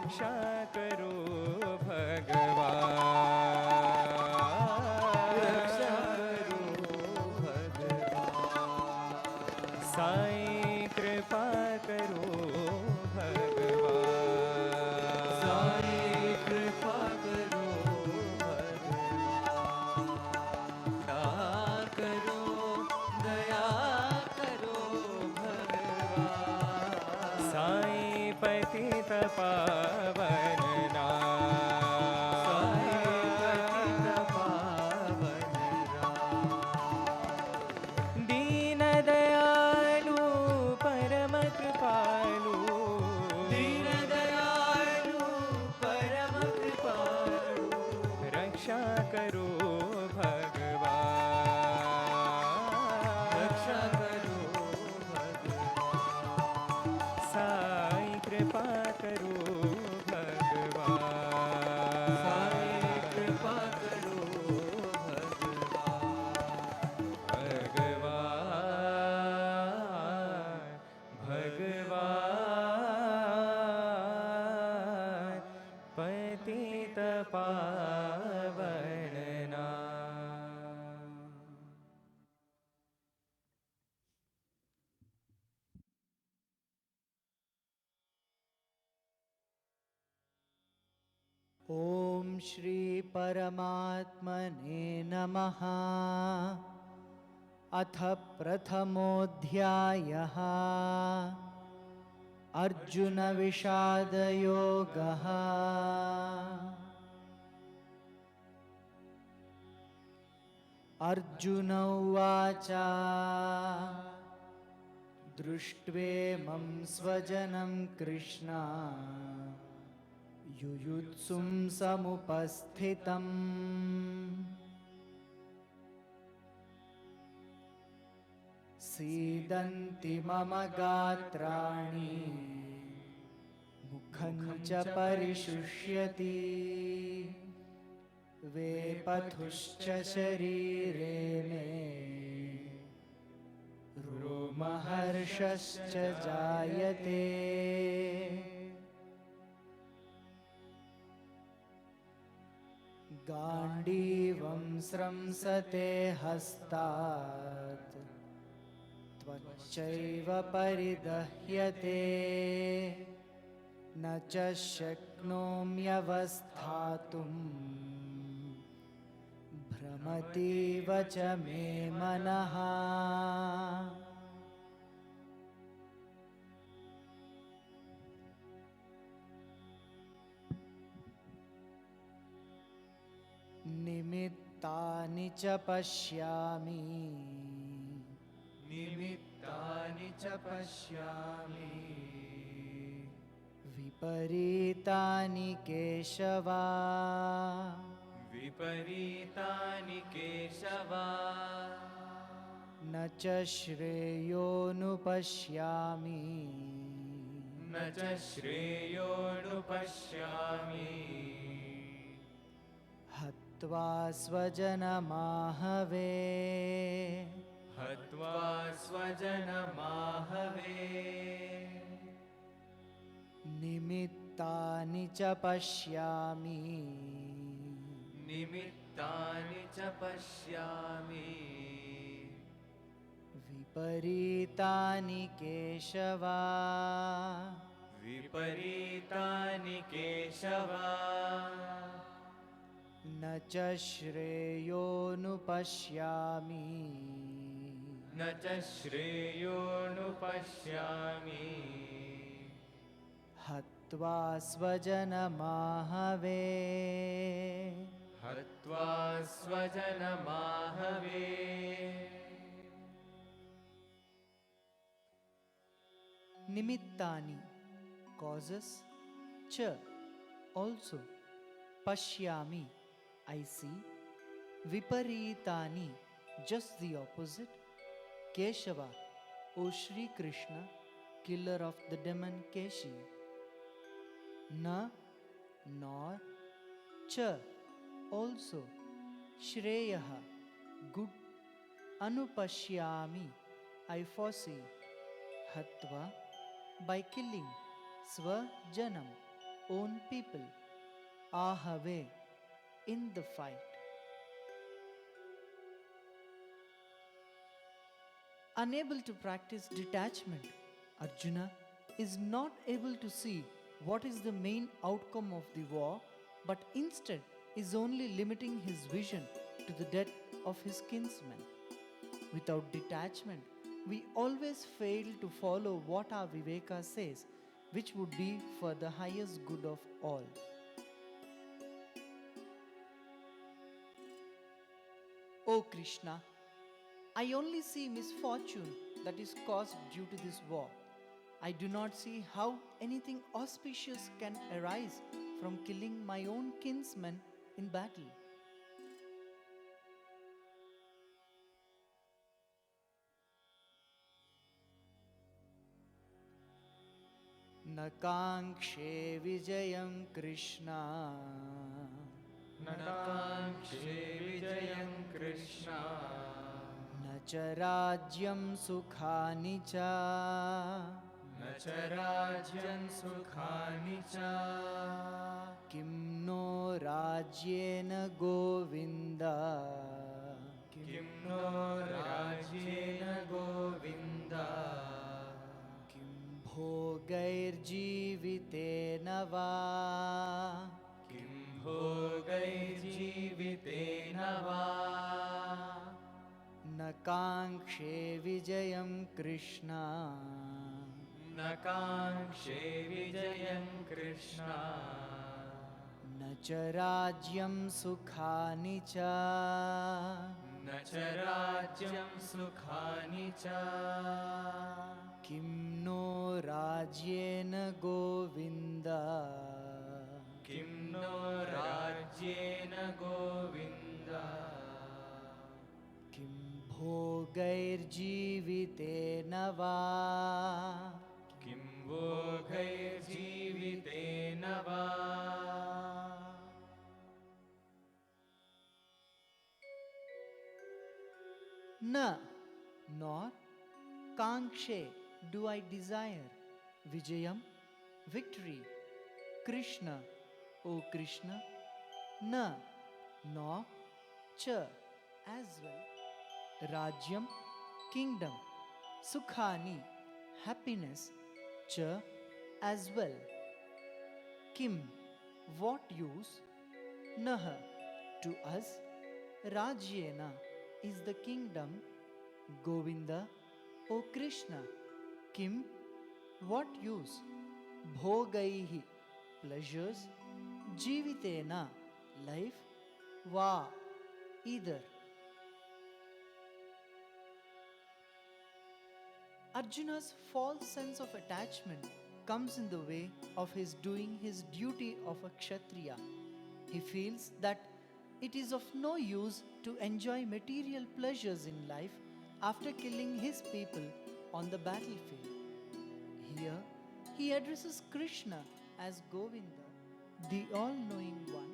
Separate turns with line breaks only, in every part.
रक्षा करो भगवान,
रक्षा करो भगवान।
साईं कृपा करो भगवान,
साईं कृपा करो भगवान। दया करो, दया करो भगवान।
साईं पतित पावन नाम,
साईं पतित पावन नाम।
दीन दयालु परम कृपालु,
दीन दयालु परम कृपालु।
रक्षा करो भगवान,
रक्षा करो भगवान।
साईं कृपा करो भगवान,
साईं कृपा करो भगवान।
भगवान भगवान पतित पावन नाम।
ॐ श्री परमात्मने नमः। अथ प्रथमोऽध्यायः। अर्जुन विषादयोगः। अर्जुन उवाच दृष्ट्वेमं स्वजनं कृष्ण युयुत्सुं समुपस्थितम् सीदन्ति मम गात्राणि मुखं च परिशुष्यति वेपथुश्च शरीरे मे रोमहर्षश्च जायते गाण्डीवं स्रंसते हस्तात् त्वच्चैव परिदह्यते न च शक्नोम्यवस्थातुं भ्रमतीव च मे मनः। निमित्तानि च पश्यामि
निमित्तानि च पश्यामि
विपरीतानि केशव
विपरीतानि केशव
न च श्रेयोनुपश्यामि
न च श्रेयोनुपश्यामि
हत्वा स्वजनमाहवे
हत्वा स्वजनमाहवे
निमित्तानि च पश्यामि
निमित्तानि च पश्यामि
विपरीतानि केशव
विपरीतानि केशव
न च श्रेयोनुपश्यामि
न च श्रेयोनुपश्यामि
हत्वा स्वजनमाहवे
हत्वा स्वजनमाहवे
निमित्तानि causes च also pashyami I see viparitani just the opposite Keshava O Shri Krishna killer of the demon Keshi na nor cha also Shreyaha good anupashyami I foresee Hatva by killing Swajanam own people, ahave, in the fight. Unable to practice detachment, Arjuna is not able to see what is the main outcome of the war, but instead is only limiting his vision to the death of his kinsmen. Without detachment, we always fail to follow what our Viveka says, which would be for the highest good of all. O Krishna, I only see misfortune that is caused due to this war. I do not see how anything auspicious can arise from killing my own kinsmen in battle. न काङ्क्षे विजयं कृष्ण
न काङ्क्षे विजयं कृष्ण
न च राज्यं सुखानि च
न च राज्यं सुखानि च
किं नो राज्येन गोविन्द
किं नो राज्येन गोविन्द
किं भोगैर्जीवितेन वा
किं भोगैर्जीवितेन वा
न काङ्क्षे विजयं कृष्ण
न काङ्क्षे विजयं कृष्ण
न च राज्यं सुखानि च
न च राज्यं सुखानि च
किं नो राज्येन गोविन्द
किं नो राज्येन गोविन्द
किं भोगैर्जीवितेन वा
किं भोगैर्जीवितेन वा
न nor कांक्षे do I desire vijayam, victory, Krishna, O Krishna, na nor cha as well, rajyam, kingdom, sukhani, happiness, cha as well, kim, what use, nah, to us, rajyena is the kingdom, Govinda, O Krishna, kim, what use, bhogaihi, pleasures, jivitena, life, va, either. Arjuna's false sense of attachment comes in the way of his doing his duty of a Kshatriya. He feels that it is of no use to enjoy material pleasures in life after killing his people on the battlefield. Here, he addresses Krishna as Govinda, the all-knowing one,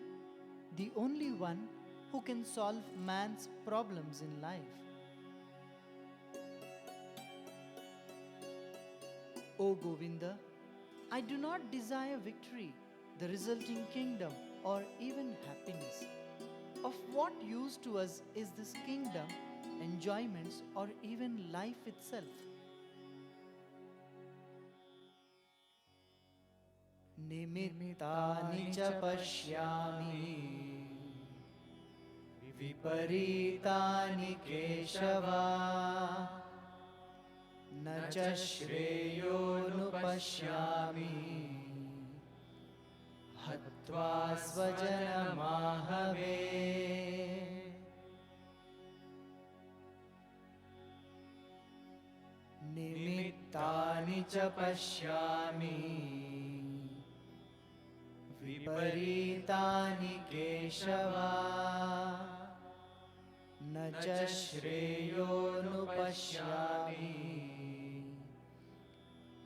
the only one who can solve man's problems in life. O Govinda, I do not desire victory, the resulting kingdom, or even happiness. Of what use to us is this kingdom, enjoyments, or even life itself? Nimittani cha pashyami viparitani Keshava na cha shreyonupashyami hatva svajanamahave. Nimittani cha pashyami viparitani Keshava na cha shreyonupashyami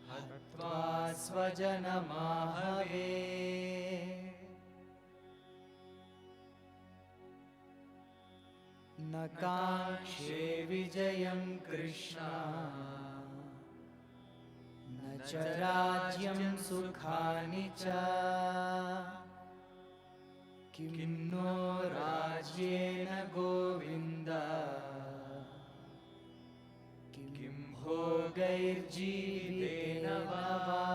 hatva svajanamahave. न काङ्क्षे विजयं कृष्ण न च च राज्यं सुखानि च किं no राज्येन Govind किं भोगैर्जीवितेन वा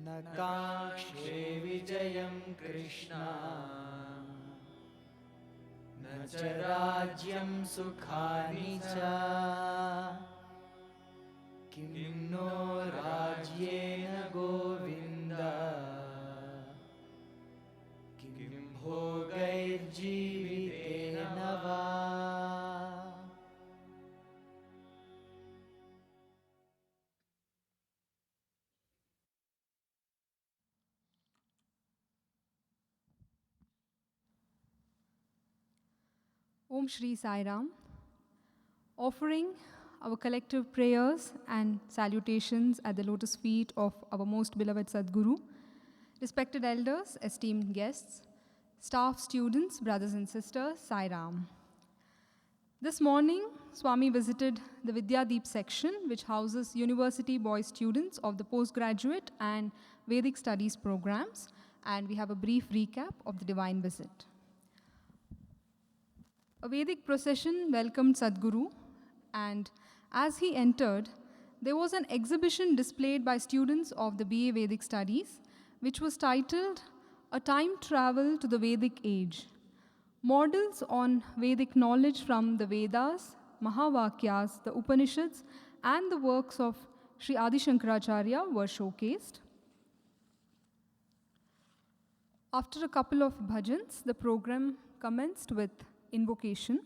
न काङ्क्षे विजयं कृष्ण न च राज्यं सुखानि च किं नो राज्येन गोविन्द किं भोगैर्जीवितेन वा.
Om Shri Sai Ram. Offering our collective prayers and salutations at the lotus feet of our most beloved Sadguru, respected elders, esteemed guests, staff, students, brothers and sisters, Sai Ram. This morning, Swami visited the Vidyadeep section, which houses university boys students of the postgraduate and Vedic studies programs, and we have a brief recap of the divine visit. A Vedic procession welcomed Sadguru, and as he entered, there was an exhibition displayed by students of the BA Vedic Studies, which was titled A Time Travel to the Vedic Age. Models on Vedic knowledge from the Vedas, Mahavakyas, the Upanishads, and the works of Sri Adi Shankaracharya were showcased. After a couple of bhajans, the program commenced with invocation.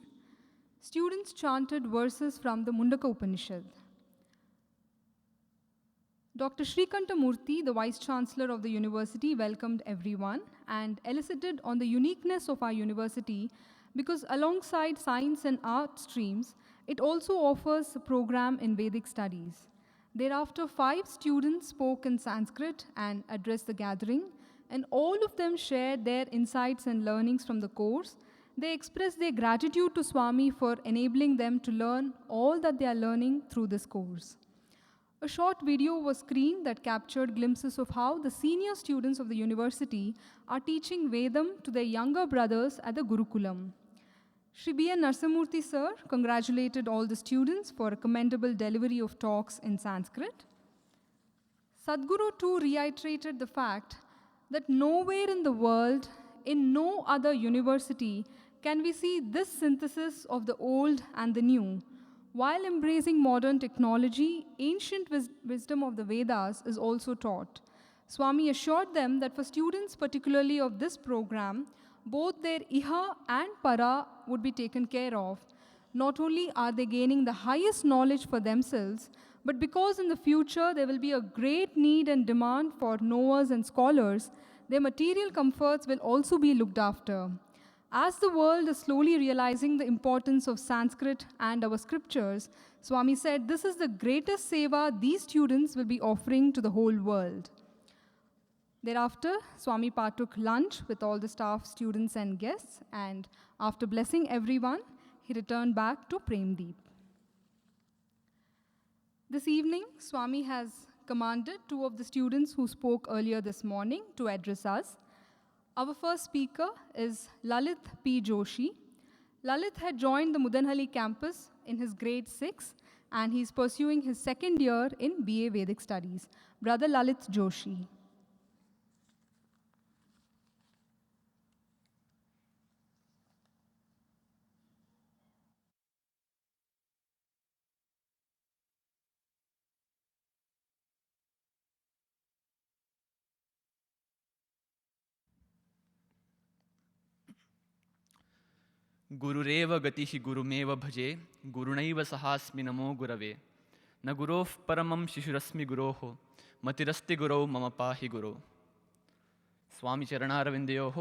Students chanted verses from the Mundaka Upanishad. Dr. Shrikanta Murthy, the Vice Chancellor of the university, welcomed everyone and elicited on the uniqueness of our university because alongside science and art streams, it also offers a program in Vedic studies. Thereafter, 5 students spoke in Sanskrit and addressed the gathering, and all of them shared their insights and learnings from the course. They expressed their gratitude to Swami for enabling them to learn all that they are learning through this course. A short video was screened that captured glimpses of how the senior students of the university are teaching Vedam to their younger brothers at the Gurukulam. Shri B.N. Narsamurthy sir congratulated all the students for a commendable delivery of talks in Sanskrit. Sadguru too reiterated the fact that nowhere in the world, in no other university, can we see this synthesis of the old and the new. While embracing modern technology, ancient wisdom of the Vedas is also taught. Swami assured them that for students, particularly of this program, both their iha and para would be taken care of. Not only are they gaining the highest knowledge for themselves, but because in the future there will be a great need and demand for knowers and scholars, their material comforts will also be looked after. As the world is slowly realizing the importance of Sanskrit and our scriptures, Swami said this is the greatest seva these students will be offering to the whole world. Thereafter, Swami partook lunch with all the staff, students and guests, and after blessing everyone, he returned back to Premdeep. This evening, Swami has commanded 2 of the students who spoke earlier this morning to address us. Our first speaker is Lalit P. Joshi. Lalit had joined the Mudanhalli campus in his grade 6 and he's pursuing his 2nd year in BA Vedic Studies. Brother Lalit Joshi.
गुरुरेव गतिः गुरुमेव भजे गुरुणैव सहास्मि नमो गुरवे न गुरोः परमं शिशुरस्मि गुरोः मतिरस्ति गुरौ मम पाहि गुरो. स्वामी चरणारविन्दयोः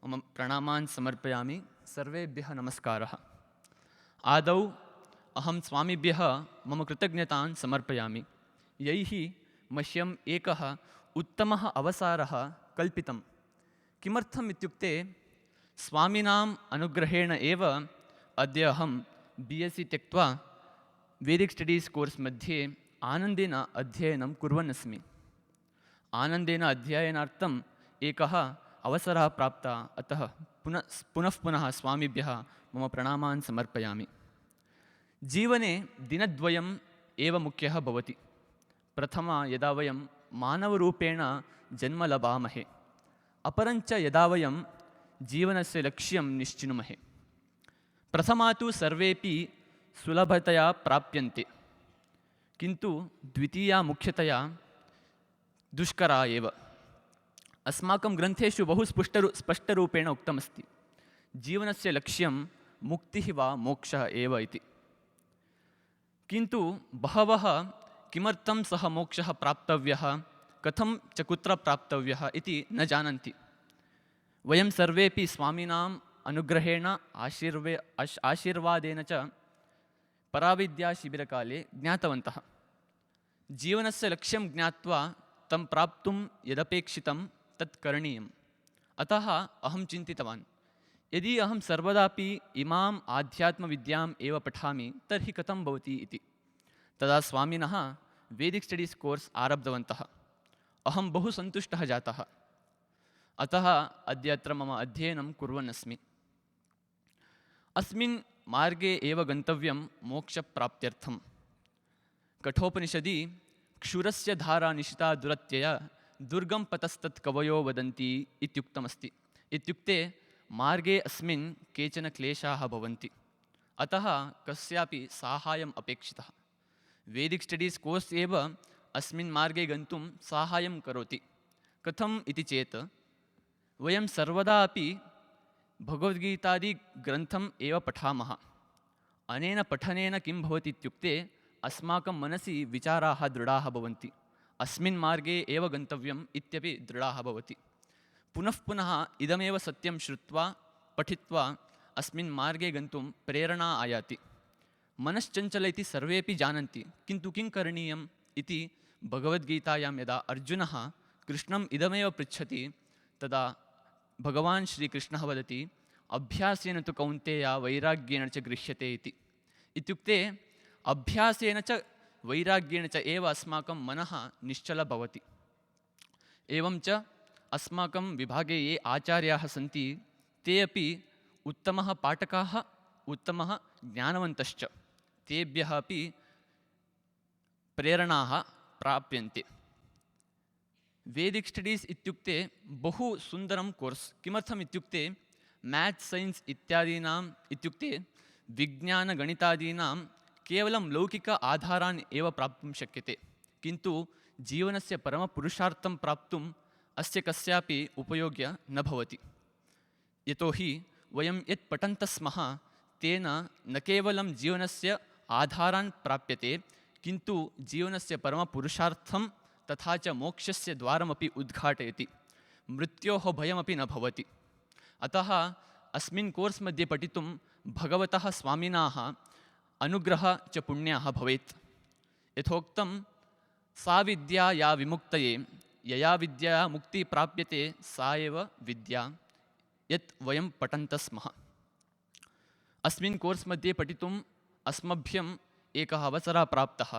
मम प्रणामान् समर्पयामि. सर्वेभ्यः नमस्कारः. आदौ अहं स्वामिभ्यः मम कृतज्ञतान् समर्पयामि. यैः मह्यम् एकः उत्तमः अवसरः कल्पितं. किमर्थम् इत्युक्ते स्वामिनाम् अनुग्रहेण एव अद्य अहं BSc त्यक्त्वा वेदिक् स्टडीस् कोर्स् मध्ये आनन्देन अध्ययनं कुर्वन् अस्मि। आनन्देन अध्ययनार्थम् एकः अवसरः प्राप्तः, अतः पुनः स्वामिभ्यः मम प्रणामान् समर्पयामि। जीवने दिनद्वयम् एव मुख्यः भवति। प्रथमः यदा वयं मानवरूपेण जन्म लभामहे, अपरञ्च यदा वयं जीवनस्य लक्ष्यं निश्चिनुमहे। प्रथमा तु सर्वेपि सुलभतया प्राप्यन्ते, किन्तु द्वितीया मुख्यतया दुष्करा एव। अस्माकं ग्रन्थेषु बहु स्पष्टरूपेण उक्तमस्ति, जीवनस्य लक्ष्यं मुक्तिः वा मोक्षः एव इति। किन्तु बहवः किमर्थं सः मोक्षः प्राप्तव्यः, कथं च कुत्र प्राप्तव्यः इति न जानन्ति। वयं सर्वेपि स्वामिनाम् अनुग्रहेण आशीर्वादेन च पराविद्याशिबिरकाले ज्ञातवन्तः। जीवनस्य लक्ष्यं ज्ञात्वा तं प्राप्तुं यदपेक्षितं तत् करणीयम्। अतः अहं चिन्तितवान्, यदि अहं सर्वदापि इमाम् आध्यात्मविद्याम् एव पठामि तर्हि कथं भवति इति। तदा स्वामिनः वेदिक् स्टडीस् कोर्स् आरब्धवन्तः। अहं बहु सन्तुष्टः जातः। अतः अद्य अत्र मम अध्ययनं कुर्वन् अस्मि। अस्मिन् मार्गे एव गन्तव्यं मोक्षप्राप्त्यर्थं। कठोपनिषदि क्षुरस्य धारा निशिता दुरत्यया दुर्गं पतस्तत् कवयो वदन्ति इत्युक्तमस्ति। इत्युक्ते मार्गे अस्मिन् केचन क्लेशाः भवन्ति, अतः कस्यापि साहाय्यम् अपेक्षितः। वेदिक् स्टडीस् कोर्स् एव अस्मिन् मार्गे गन्तुं साहाय्यं करोति। कथम् इति चेत् वयं सर्वदा अपि भगवद्गीतादिग्रन्थम् एव पठामः। अनेन पठनेन किं भवति इत्युक्ते अस्माकं मनसि विचाराः दृढाः भवन्ति, अस्मिन् मार्गे एव गन्तव्यम् इत्यपि दृढाः भवति। पुनः पुनः इदमेव सत्यं श्रुत्वा पठित्वा अस्मिन् मार्गे गन्तुं प्रेरणा आयाति। मनश्चञ्चल इति सर्वेपि जानन्ति, किन्तु किं करणीयम् इति भगवद्गीतायां यदा अर्जुनः कृष्णम् इदमेव पृच्छति, तदा भगवान् श्रीकृष्णः वदति, अभ्यासेन तु कौन्तेय वैराग्येण च गृह्यते इति। इत्युक्ते अभ्यासेन च वैराग्येण च एव अस्माकं मनः निश्चलः भवति। एवं च अस्माकं विभागे ये आचार्याः सन्ति ते अपि उत्तमः पाठकाः, उत्तमः ज्ञानवन्तश्च। तेभ्यः अपि प्रेरणाः प्राप्यन्ते। वेदिक् स्टडीस् इत्युक्ते बहु सुन्दरं कोर्स्। किमर्थम् इत्युक्ते मैथ्स्, सैन्स् इत्यादीनाम् इत्युक्ते विज्ञानगणितादीनां केवलं लौकिक आधारान् एव प्राप्तुं शक्यते, किन्तु जीवनस्य परमपुरुषार्थं प्राप्तुम् अस्य कस्यापि उपयोग्य न भवति। यतोहि वयं यत् पठन्तः स्मः तेन न केवलं जीवनस्य आधारान् प्राप्यते, किन्तु जीवनस्य परमपुरुषार्थं तथा च मोक्षस्य द्वारमपि उद्घाटयति। मृत्योः भयमपि न भवति। अतः अस्मिन् कोर्स् मध्ये पठितुं भगवतः स्वामिनाः अनुग्रहः च पुण्यः भवेत्। यथोक्तं सा विद्या या विमुक्तये, यया विद्या मुक्तिः प्राप्यते सा एव विद्या यत् वयं पठन्तः स्मः। अस्मिन् कोर्स् मध्ये पठितुम् अस्मभ्यम् एकः अवसरः प्राप्तः,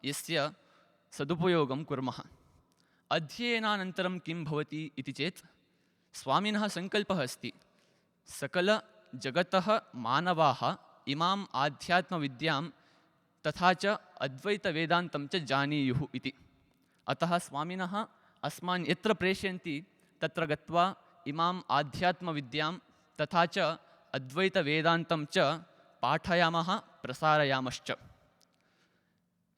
यस्य सदुपयोगं कुर्मः। अध्ययनानन्तरं किं भवति इति चेत् स्वामिनः सङ्कल्पः अस्ति, सकलजगतः मानवाः इमाम् आध्यात्मविद्यां तथा च अद्वैतवेदान्तं च जानीयुः इति। अतः स्वामिनः अस्मान् यत्र प्रेषयन्ति तत्र गत्वा इमाम् आध्यात्मविद्यां तथा च अद्वैतवेदान्तं च पाठयामः, प्रसारयामश्च।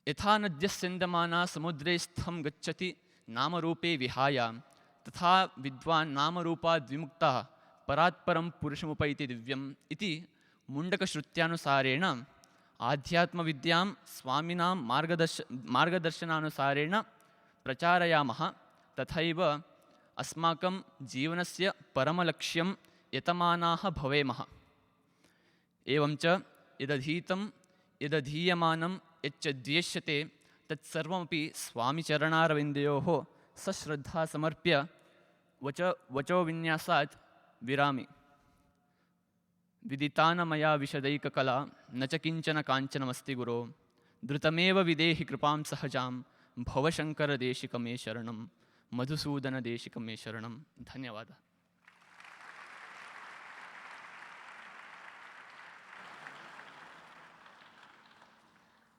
यथा नद्यस्यन्दमाना समुद्रे स्थं गच्छति नामरूपे विहाय, तथा विद्वान् नामरूपाद्विमुक्तः परात्परं पुरुषमुपैति दिव्यम् इति मुण्डकश्रुत्यानुसारेण आध्यात्मविद्यां स्वामिनां मार्गदर्शनानुसारेण प्रचारयामः। तथैव अस्माकं जीवनस्य परमलक्ष्यं यतमानाः भवेमः। एवं च यदधीयमानं यच्च द्वेष्यते तत्सर्वमपि स्वामिचरणारविन्दयोः सश्रद्धा समर्प्य वचोविन्यासात् विरामि। विदितान मया विशदैककला न च किञ्चन काञ्चनमस्ति गुरो, द्रुतमेव विदेहि कृपां सहजां भवशङ्करदेशिक मे शरणं मधुसूदनदेशिक मे शरणं। धन्यवादः।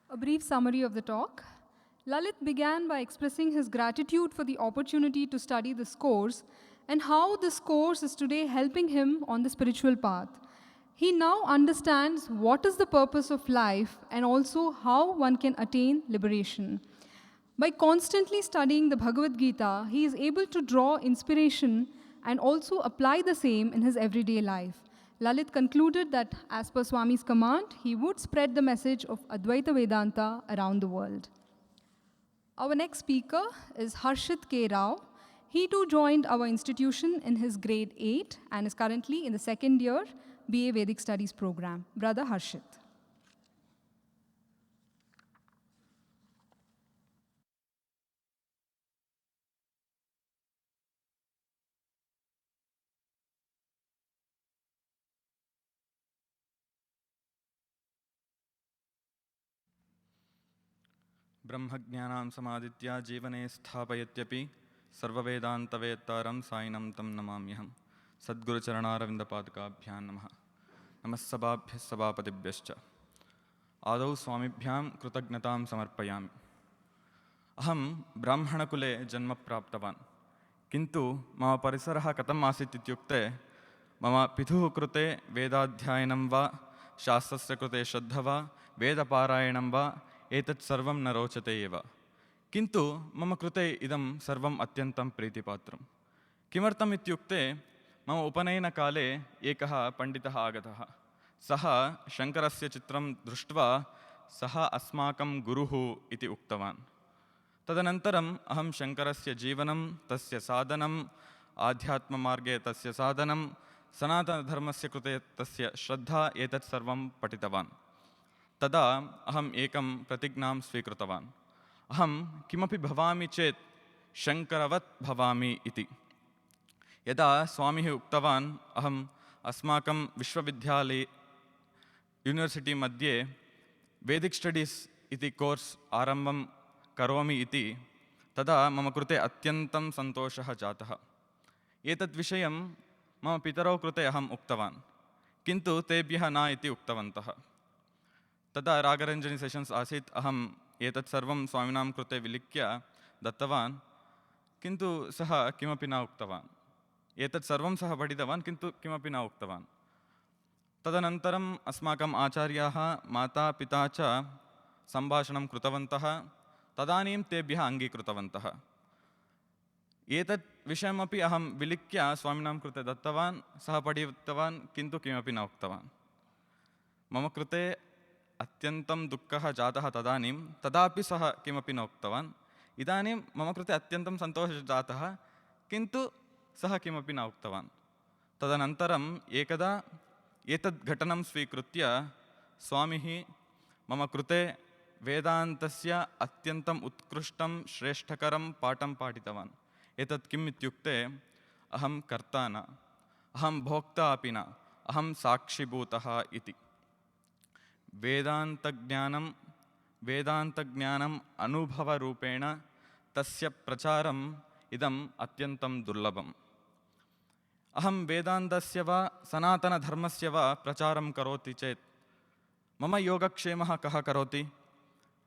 A brief summary of the talk. Lalit began by expressing his gratitude for the opportunity to study this course and how this course is today helping him on the spiritual path. He now understands what is the purpose of life and also how one can attain liberation. By constantly studying the Bhagavad Gita, he is able to draw inspiration and also apply the same in his everyday life. Lalit concluded that, as per Swami's command, he would spread the message of Advaita Vedanta around the world. Our next speaker is Harshit K. Rao. He too joined our institution in his grade 8 and is currently in the second year BA Vedic Studies program. Brother Harshit.
ब्रह्मज्ञानां समादित्य जीवने स्थापयत्यपि सर्ववेदान्तवेत्तारं सायिनं तं नमाम्यहं। सद्गुरुचरणारविन्दपादुकाभ्यां नमः। नमः सभाभ्यः सभापतिभ्यश्च। आदौ स्वामिभ्यां कृतज्ञतां समर्पयामि। अहं ब्राह्मणकुले जन्म प्राप्तवान्, किन्तु मम परिसरः कथम् आसीत् इत्युक्ते मम पितुः कृते वेदाध्ययनं वा शास्त्रस्य कृते श्रद्धा वा वेदपारायणं वा एतत् सर्वं न रोचते एव, किन्तु मम कृते इदं सर्वम् अत्यन्तं प्रीतिपात्रं। किमर्थम् इत्युक्ते मम उपनयनकाले एकः पण्डितः आगतः। सः शङ्करस्य चित्रं दृष्ट्वा सः अस्माकं गुरुः इति उक्तवान्। तदनन्तरम् अहं शङ्करस्य जीवनं, तस्य साधनम्, आध्यात्ममार्गे तस्य साधनं, सनातनधर्मस्य कृते तस्य श्रद्धा एतत् सर्वं पठितवान्। तदा अहम् एकं प्रतिज्ञां स्वीकृतवान्। अहं किमपि भवामि चेत् शङ्करवत् भवामि इति। यदा स्वामिः उक्तवान् अहम् अस्माकं विश्वविद्यालये यूनिवर्सिटी मध्ये वेदिक् स्टडीस् इति कोर्स् आरम्भं करोमि इति, तदा मम कृते अत्यन्तं सन्तोषः जातः। एतद् विषयं मम पितरौ कृते अहम् उक्तवान्, किन्तु तेभ्यः न इति उक्तवन्तः। तदा रागरञ्जनी सेशन्स् आसीत्। अहम् एतत् सर्वं स्वामिनां कृते विलिख्य दत्तवान्, किन्तु सः किमपि न उक्तवान्। एतत् सर्वं सः पठितवान्, किन्तु किमपि न उक्तवान्। तदनन्तरम् अस्माकम् आचार्याः, माता पिता च सम्भाषणं कृतवन्तः। तदानीं तेभ्यः अङ्गीकृतवन्तः। एतत् विषयमपि अहं विलिख्य स्वामिनां कृते दत्तवान्। सः पठितवान्, किन्तु किमपि न उक्तवान्। मम कृते अत्यन्तं दुःखः जातः तदानीं, तदापि सः किमपि न उक्तवान्। इदानीं मम कृते अत्यन्तं सन्तोषः जातः, किन्तु सः किमपि न उक्तवान्। तदनन्तरम् एकदा एतद् घटनं स्वीकृत्य स्वामिः मम कृते वेदान्तस्य अत्यन्तम् उत्कृष्टं श्रेष्ठकरं पाठं पाठितवान्। एतत् किम् इत्युक्ते, अहं कर्ता न, अहं भोक्ता अपि न, अहं साक्षिभूतः इति। वेदान्तज्ञानम् अनुभवरूपेण तस्य प्रचारम् इदम् अत्यन्तं दुर्लभम्। अहं वेदान्तस्य वा सनातनधर्मस्य वा प्रचारं करोति चेत् मम योगक्षेमः कः करोति,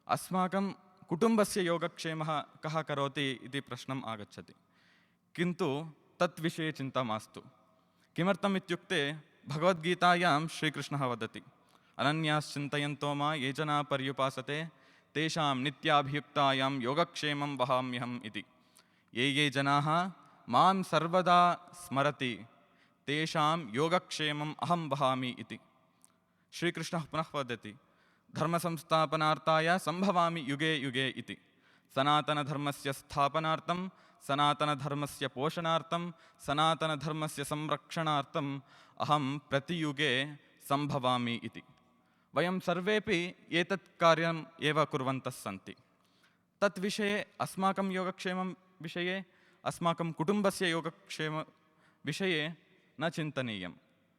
अस्माकं कुटुम्बस्य योगक्षेमः कः करोति इति प्रश्नम् आगच्छति। किन्तु तत् विषये चिन्ता मास्तु। किमर्थम् इत्युक्ते भगवद्गीतायां श्रीकृष्णः वदति, अनन्याश्चिन्तयन्तो मा ये जना पर्युपासते तेषां नित्याभियुक्तायां योगक्षेमं वहाम्यहम् इति। ये जनाः मां सर्वदा स्मरति तेषां योगक्षेमम् अहं वहामि इति। श्रीकृष्णः पुनः वदति, धर्मसंस्थापनार्थाय सम्भवामि युगे युगे इति। सनातनधर्मस्य स्थापनार्थं, सनातनधर्मस्य पोषणार्थं, सनातनधर्मस्य संरक्षणार्थम् अहं प्रतियुगे सम्भवामि इति। वयं सर्वेपि एतत् कार्यम् एव कुर्वन्तः सन्ति। तत् विषये अस्माकं योगक्षेमं विषये, अस्माकं कुटुम्बस्य योगक्षेमविषये न चिन्तनीयं।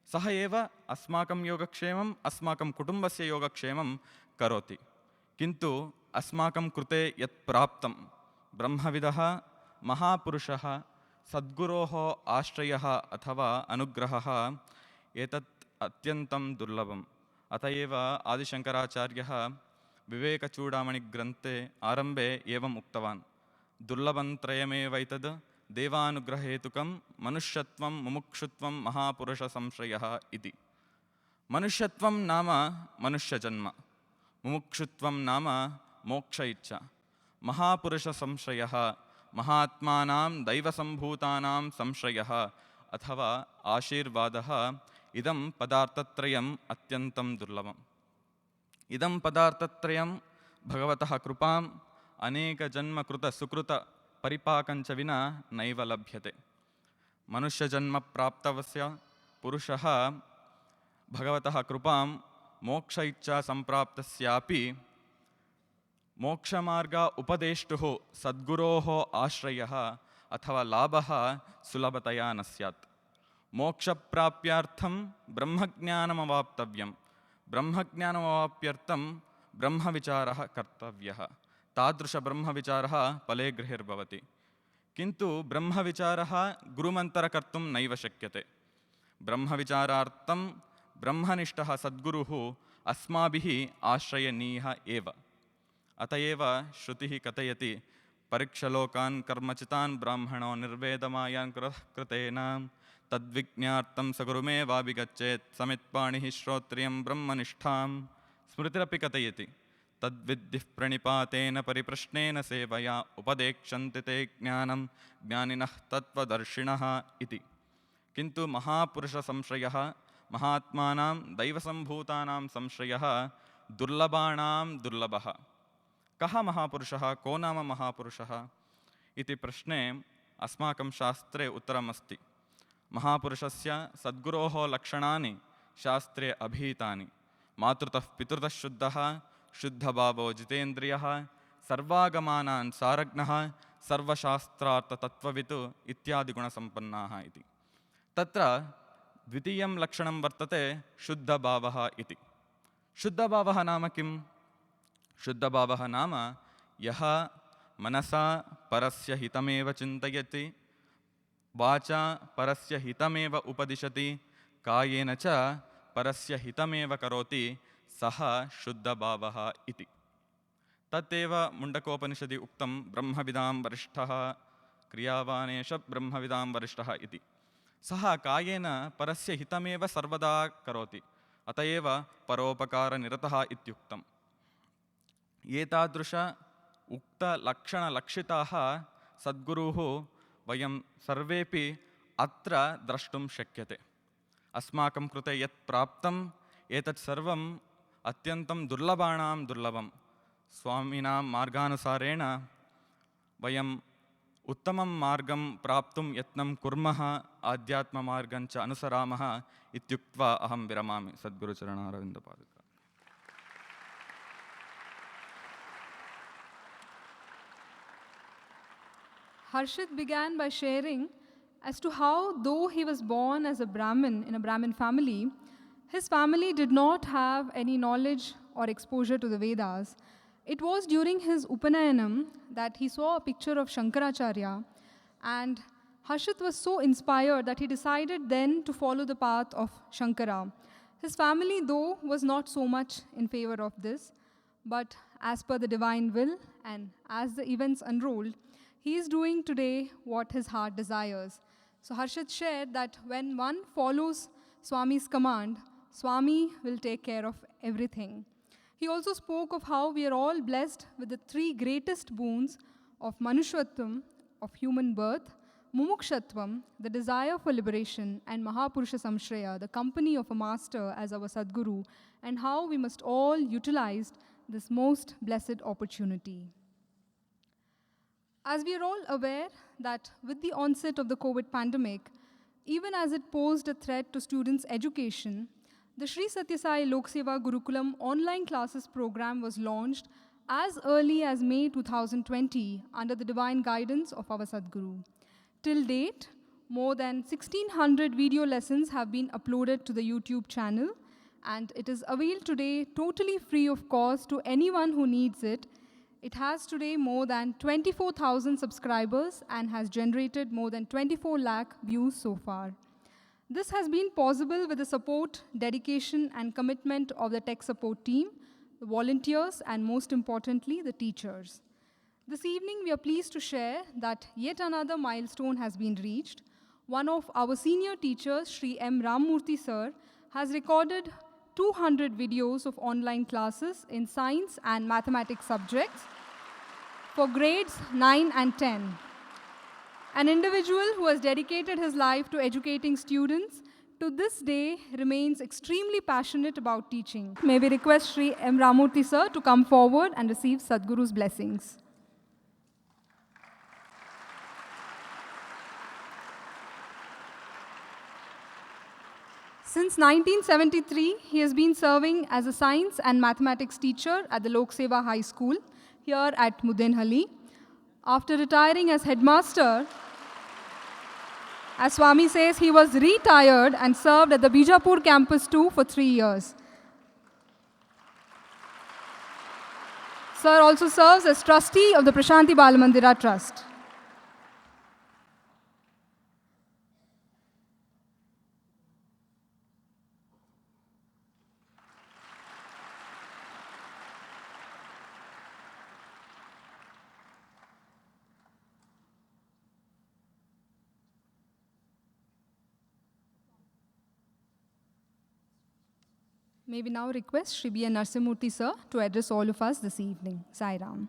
सः एव अस्माकं योगक्षेमम्, अस्माकं कुटुम्बस्य योगक्षेमं करोति। किन्तु अस्माकं कृते यत् प्राप्तं ब्रह्मविदः महापुरुषः सद्गुरोः आश्रयः अथवा अनुग्रहः एतत् अत्यन्तं दुर्लभम्। अत एव आदिशङ्कराचार्यः विवेकचूडामणिग्रन्थे आरम्भे एवम् उक्तवान्, दुर्लभं त्रयमेवैतद् देवानुग्रहेतुकं मनुष्यत्वं मुमुक्षुत्वं महापुरुषसंश्रयः इति। मनुष्यत्वं नाम मनुष्यजन्म, मुमुक्षुत्वं नाम मोक्ष इच्छा, महापुरुषसंश्रयः महात्मानां दैवसम्भूतानां संश्रयः अथवा आशीर्वादः। इदं पदार्थत्रयम् अत्यन्तं दुर्लभम्। इदं पदार्थत्रयं भगवतः कृपाम् अनेकजन्मकृतसुकृतपरिपाकञ्च विना नैव लभ्यते। मनुष्यजन्म प्राप्तवस्य पुरुषः भगवतः कृपां मोक्ष इच्छा सम्प्राप्तस्यापि मोक्षमार्ग उपदेष्टुः सद्गुरोः आश्रयः अथवा लाभः सुलभतया न स्यात्। मोक्षप्राप्यार्थं ब्रह्मज्ञानमवाप्तव्यं, ब्रह्मज्ञानमवाप्यर्थं ब्रह्मविचारः कर्तव्यः। तादृशब्रह्मविचारः फलेगृहिर्भवति। किन्तु ब्रह्मविचारः गुरुमन्तरकर्तुं नैव शक्यते। ब्रह्मविचारार्थं ब्रह्मनिष्ठः सद्गुरुः अस्माभिः आश्रयनीयः एव। अत एव श्रुतिः कथयति, परीक्षलोकान् कर्मचितान् ब्राह्मणो निर्वेदमायान् कृतेन तद्विज्ञार्थं सगुरुमेवाभिगच्छेत् समित्पाणिः श्रोत्रियं ब्रह्मनिष्ठां। स्मृतिरपि कथयति, तद्विद्धिः प्रणिपातेन परिप्रश्नेन सेवया उपदेक्षन्ति ते ज्ञानं ज्ञानिनः तत्त्वदर्शिनः इति। किन्तु महापुरुषसंश्रयः महात्मानां दैवसम्भूतानां संश्रयः दुर्लभाणां दुर्लभः। कः महापुरुषः, को नाम महापुरुषः इति प्रश्ने अस्माकं शास्त्रे उत्तरमस्ति। महापुरुषस्य सद्गुरोः लक्षणानि शास्त्रे अभिहितानि। मातृतः पितृतः शुद्धः, शुद्धभावो जितेन्द्रियः, सर्वागमानान् सारज्ञः, सर्वशास्त्रार्थतत्त्ववित् इत्यादिगुणसम्पन्नाः इति। तत्र द्वितीयं लक्षणं वर्तते शुद्धभावः इति। शुद्धभावः नाम किं? शुद्धभावः नाम यः मनसा परस्य हितमेव चिन्तयति, वाचा परस्य हितमेव उपदिशति, कायेन च परस्य हितमेव करोति, सः शुद्धभावः इति। तदेव मुण्डकोपनिषदि उक्तं, ब्रह्मविदां वरिष्ठः क्रियावानेश ब्रह्मविदां वरिष्ठः इति। सः कायेन परस्य हितमेव सर्वदा करोति, अत एव परोपकारनिरतः इत्युक्तम्। एतादृश उक्तलक्षणलक्षिताः सद्गुरुः वयं सर्वेपि अत्र द्रष्टुं शक्यते। अस्माकं कृते यत् प्राप्तम् एतत् सर्वम् अत्यन्तं दुर्लभाणां दुर्लभं। स्वामिनां मार्गानुसारेण वयम् उत्तमं मार्गं प्राप्तुं यत्नं कुर्मः, आध्यात्ममार्गं च अनुसरामः इत्युक्त्वा अहं विरमामि। सद्गुरुचरणारविन्दपादुका।
Harshit began by sharing as to how, though he was born as a Brahmin in a Brahmin family, his family did not have any knowledge or exposure to the Vedas. It was during his Upanayanam that he saw a picture of Shankaracharya, and Harshit was so inspired that he decided then to follow the path of Shankara. His family, though, was not so much in favor of this, but as per the divine will and as the events unrolled, he is doing today what his heart desires. So Harshit shared that when one follows Swami's command, Swami will take care of everything. He also spoke of how we are all blessed with the three greatest boons of Manushvatvam, of human birth, Mumukshatvam, the desire for liberation, and Mahapurusha Samshraya, the company of a master as our Sadguru, and how we must all utilize this most blessed opportunity. As we are all aware that with the onset of the COVID pandemic, even as it posed a threat to students' education, the Sri Satya Sai Lok Seva Gurukulam online classes program was launched as early as May 2020 under the divine guidance of our Sadguru. Till date, more than 1600 video lessons have been uploaded to the YouTube channel, and it is availed today totally free of cost to anyone who needs it. It has today more than 24,000 subscribers and has generated more than 24 lakh views so far. This has been possible with the support, dedication, and commitment of the tech support team, the volunteers, and most importantly, the teachers. This evening, we are pleased to share that yet another milestone has been reached. One of our senior teachers, Sri M. Ramamurthy sir, has recorded 200 videos of online classes in science and mathematics subjects for grades 9 and 10. An individual who has dedicated his life to educating students to this day remains extremely passionate about teaching. May we request Sri M. Ramamurthy sir to come forward and receive Sadhguru's blessings. Since 1973, he has been serving as a science and mathematics teacher at the Lok Seva High School here at Mudenhalli. After retiring as headmaster, as Swami says, he was retired and served at the Bijapur campus too for 3 years. Sir also serves as trustee of the Prashanti Balamandira Trust. May we now request Shri B. N. Narasimhamurthy sir to address all of us this evening. Sai Ram.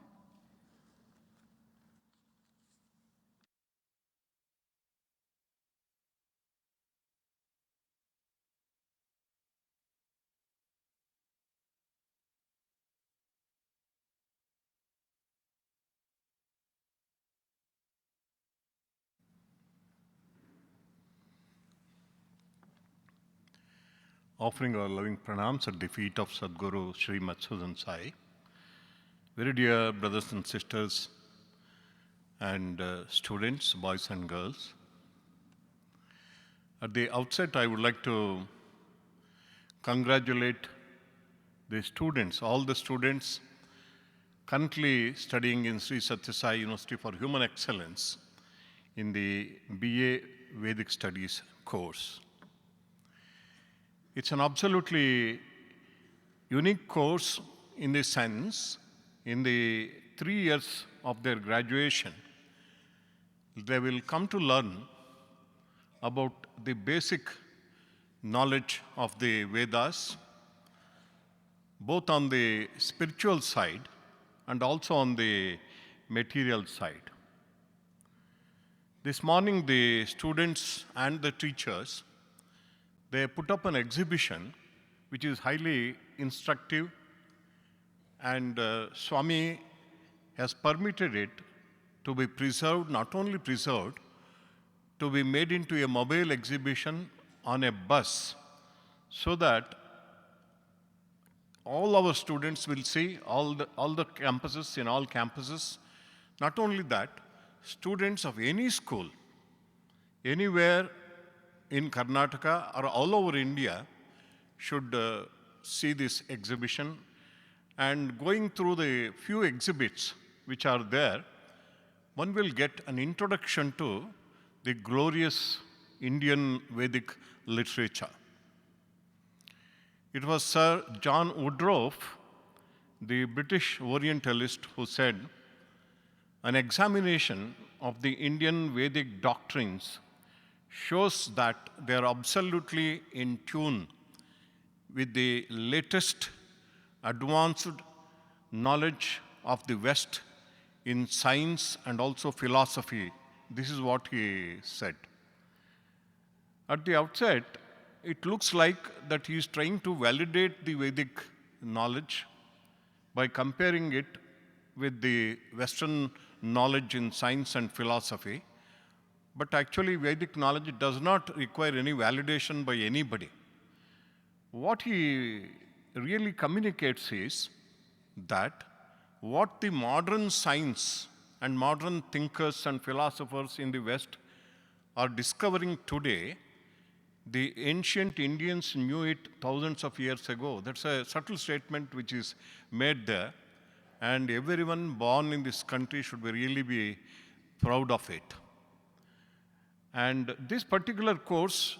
Offering our loving pranams at the feet of Sadhguru Sri Madhusudan Sai. Very dear brothers and sisters and students, boys and girls. At the outset, I would like to congratulate the students, all the students currently studying in Sri Sathya Sai University for Human Excellence in the BA Vedic Studies course. It's an absolutely unique course in the sense, in the 3 years of their graduation, they will come to learn about the basic knowledge of the Vedas, both on the spiritual side and also on the material side. This morning, the students and the teachers, they put up an exhibition which is highly instructive, and Swami has permitted it to be preserved, not only preserved, to be made into a mobile exhibition on a bus so that all our students will see all the campuses, in all campuses. Not only that, students of any school, anywhere in Karnataka or all over India should see this exhibition. And going through the few exhibits which are there, one will get an introduction to the glorious Indian Vedic literature. It was Sir John Woodroffe, the British Orientalist, who said, an examination of the Indian Vedic doctrines shows that they are absolutely in tune with the latest advanced knowledge of the West in science and also philosophy. This is what he said. At the outset, it looks like that he is trying to validate the Vedic knowledge by comparing it with the Western knowledge in science and philosophy. But actually, Vedic knowledge does not require any validation by anybody. What he really communicates is that what the modern science and modern thinkers and philosophers in the West are discovering today The ancient Indians knew it thousands of years ago. That's a subtle statement which is made there. And everyone born in this country should really be proud of it. And this particular course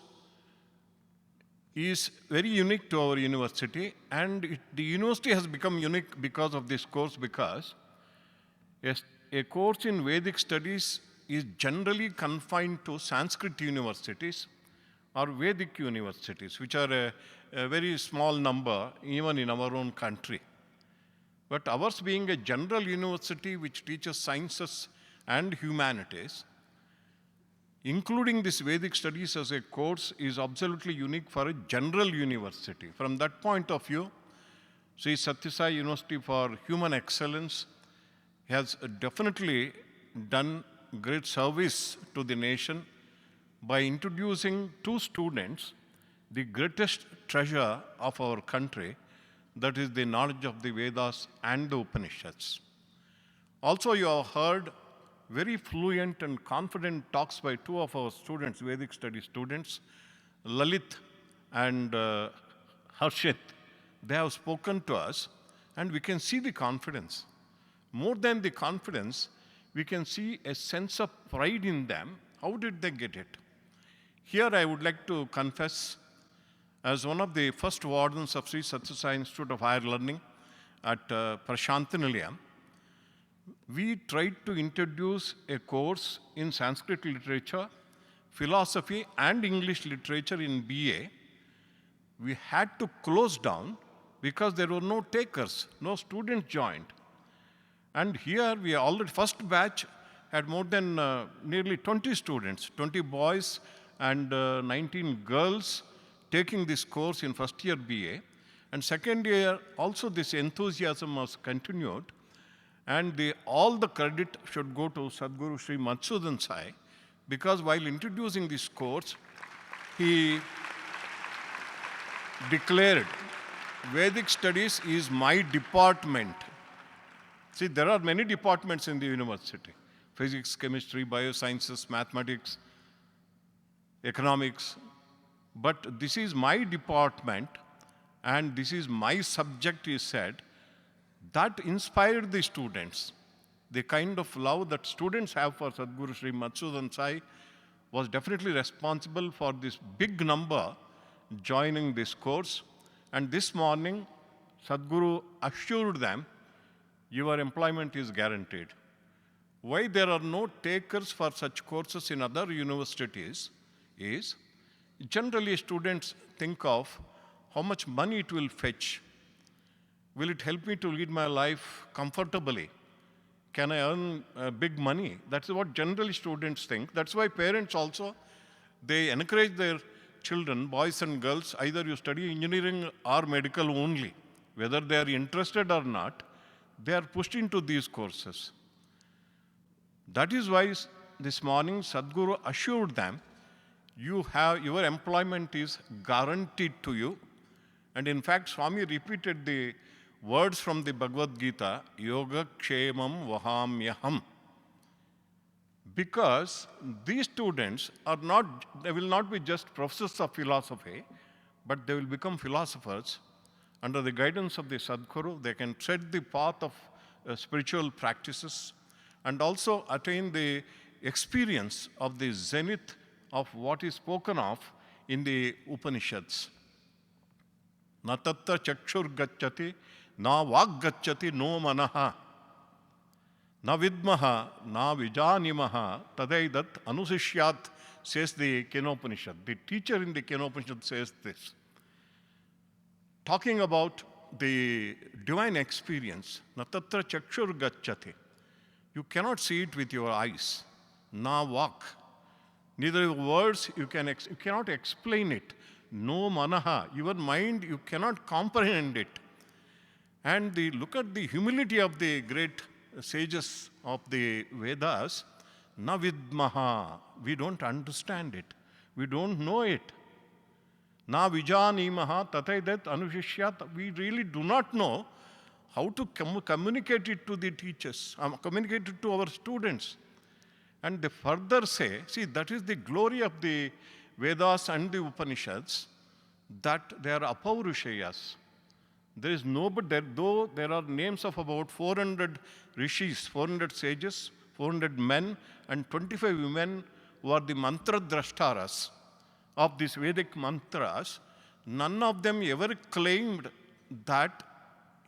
is very unique to our university, and the university has become unique because of this course, because a course in Vedic studies is generally confined to Sanskrit universities or Vedic universities, which are a very small number even in our own country. But ours being a general university which teaches sciences and humanities, including this Vedic studies as a course, is absolutely unique for a general university. From that point of view, Sri Sathya Sai University for Human Excellence has definitely done great service to the nation by introducing to students the greatest treasure of our country, that is the knowledge of the Vedas and the Upanishads. Also, you have heard very fluent and confident talks by two of our students, Vedic studies students, Lalit and Harshit. They have spoken to us, and we can see the confidence. More than the confidence, we can see a sense of pride in them. How did they get it? Here I would like to confess, as one of the first wardens of Sri Sathya Sai Institute of Higher Learning at Prashantinilayam, we tried to introduce a course in Sanskrit literature, philosophy, and English literature in BA. We had to close down because there were no takers, no students joined. And here we already, first batch had more than nearly 20 students, 20 boys and 19 girls taking this course in first year BA. And second year, also this enthusiasm was continued. And all the credit should go to Sadhguru Sri Madhusudan Sai, because while introducing this course, he declared, Vedic studies is my department. See, there are many departments in the university: physics, chemistry, biosciences, mathematics, economics. But this is my department, and this is my subject, he said. That inspired the students. The kind of love that students have for Sadhguru Sri Madhusudan Sai was definitely responsible for this big number joining this course. And this morning, Sadhguru assured them, your employment is guaranteed. Why there are no takers for such courses in other universities is, generally students think of how much money it will fetch. Will it help me to lead my life comfortably? Can I earn big money? That's what generally students think. That's why parents also, they encourage their children, boys and girls, either you study engineering or medical only. Whether they are interested or not, they are pushed into these courses. That is why this morning Sadhguru assured them, your employment is guaranteed to you. And in fact, Swami repeated the words from the Bhagavad Gita, Yoga Kshemam Vahamyaham. Because these students are not, they will not be just professors of philosophy, but they will become philosophers. Under the guidance of the Sadhguru, they can tread the path of spiritual practices and also attain the experience of the zenith of what is spoken of in the Upanishads. Na tatta chakshur gacchati, na vag gacchati, no manaha. Na vidmaha, na vijanimaha, tadaidat anusishyat, says the Kenopanishad. The teacher in the Kenopanishad says this. Talking about the divine experience, na tatra chakshur gacchati. You cannot see it with your eyes. Na vak. Neither words, you cannot explain it. No manaha. Your mind, you cannot comprehend it. And look at the humility of the great sages of the Vedas. Na vidmaha. We don't understand it. We don't know it. Na vijanimaha tataidat anushishyat. We really do not know how to communicate it to the teachers, communicate it to our students. And they further say, see, that is the glory of the Vedas and the Upanishads that they are apaurushyas. There is nobody, though there are names of about 400 rishis, 400 sages, 400 men, and 25 women who are the mantra drashtaras of these Vedic mantras, none of them ever claimed that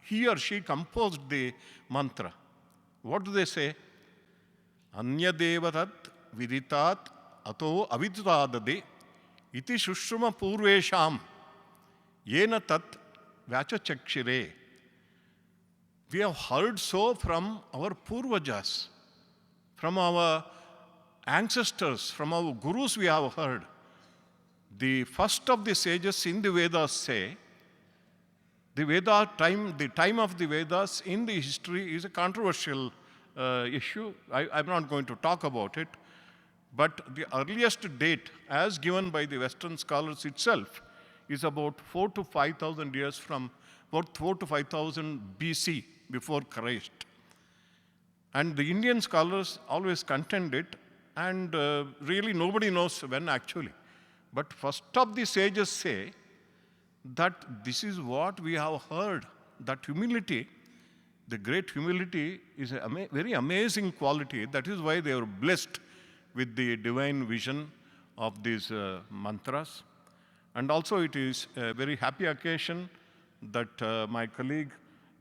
he or she composed the mantra. What do they say? Anya devatat viditat ato avidadade iti shushuma purvesham yena tat vachachakshire. We have heard so from our purvajas, from our ancestors, from our gurus we have heard. The first of the sages in the Vedas say, the time of the Vedas in the history is a controversial issue. I'm not going to talk about it. But the earliest date, as given by the Western scholars itself, is about 4 to 5,000 years from, about 4 to 5,000 BC, before Christ. And the Indian scholars always contend it, and really nobody knows when actually. But first of the sages say that this is what we have heard, that humility, the great humility, is a very amazing quality. That is why they are blessed with the divine vision of these mantras. And also it is a very happy occasion that my colleague,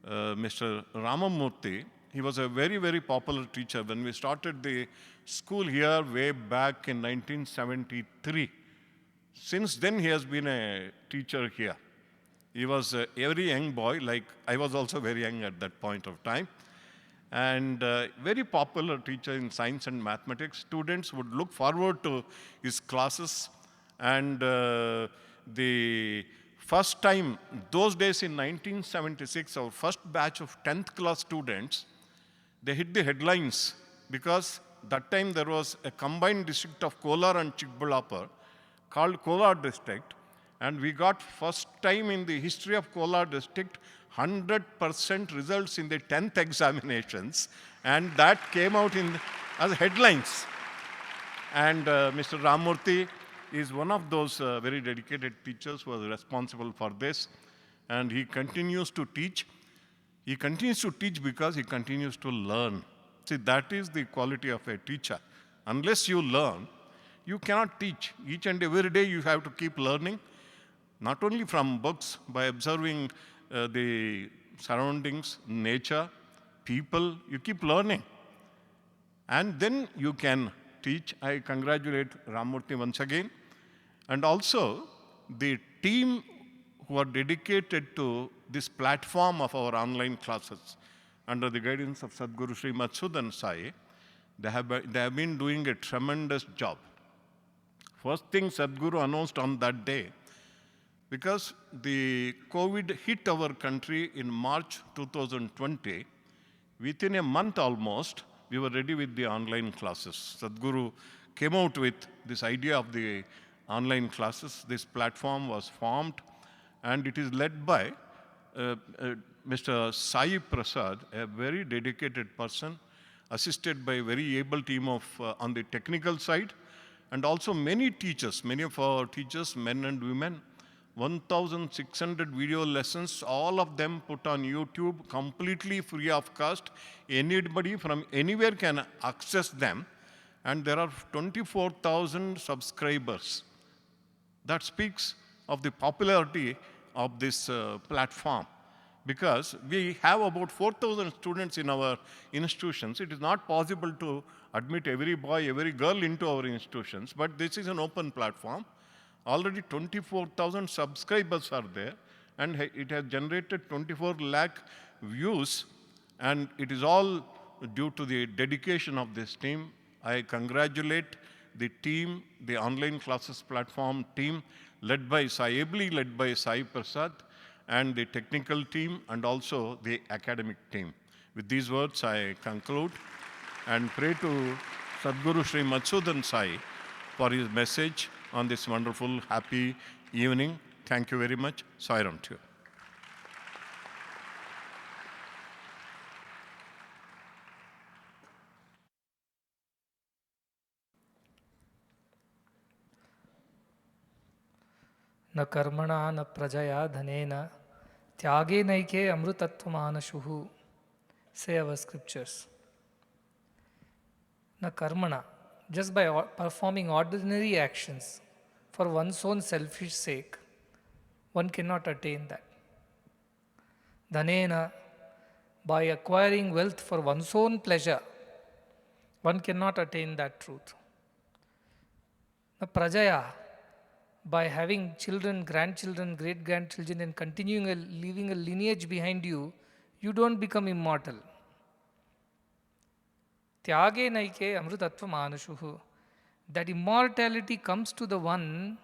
Mr. Ramamurthy, he was a very, very popular teacher. When we started the school here way back in 1973, since then he has been a teacher here. He was a very young boy, like I was also very young at that point of time. And very popular teacher in science and mathematics. Students would look forward to his classes. And the first time, those days in 1976, our first batch of 10th class students, they hit the headlines because that time there was a combined district of Kolar and Chikballapur called Kolar district. And we got first time in the history of Kolar district 100% results in the 10th examinations, and that came out as headlines. And Mr. Ramamurthy is one of those very dedicated teachers who was responsible for this, and he continues to teach. He continues to teach because he continues to learn. See, that is the quality of a teacher. Unless you learn, you cannot teach. Each and every day you have to keep learning, not only from books, by observing the surroundings, nature, people, you keep learning. And then you can teach. I congratulate Ramamurthy once again. And also the team who are dedicated to this platform of our online classes under the guidance of Sadhguru Sri Madhusudan Sai, they have been doing a tremendous job. First thing Sadhguru announced on that day, because the COVID hit our country in March 2020, within a month almost, we were ready with the online classes. Sadhguru came out with this idea of the online classes. This platform was formed, and it is led by Mr. Sai Prasad, a very dedicated person, assisted by a very able team of on the technical side, and also many teachers, many of our teachers, men and women, 1,600 video lessons, all of them put on YouTube, completely free of cost. Anybody from anywhere can access them. And there are 24,000 subscribers. That speaks of the popularity of this platform. Because we have about 4,000 students in our institutions. It is not possible to admit every boy, every girl into our institutions, but this is an open platform. Already 24,000 subscribers are there, and it has generated 24 lakh views, and it is all due to the dedication of this team. I congratulate the team, the online classes platform team, ably led by Sai Prasad, and the technical team, and also the academic team. With these words, I conclude and pray to Sadhguru Sri Madhusudan Sai for his message on this wonderful, happy evening. Thank you very much. Sai Ram to you.
न कर्मणा न प्रजया धनेन त्यागे नैके amrutatvamanashuhu, say our scriptures. Na karmana, just by performing ordinary actions for one's own selfish sake, one cannot attain that. Dhanena, by acquiring wealth for one's own pleasure, one cannot attain that truth. Na prajaya, by having children, grandchildren, great grandchildren, and leaving a lineage behind you, you don't become immortal. Tyage naike amrutatva manashuhu. That immortality comes to the one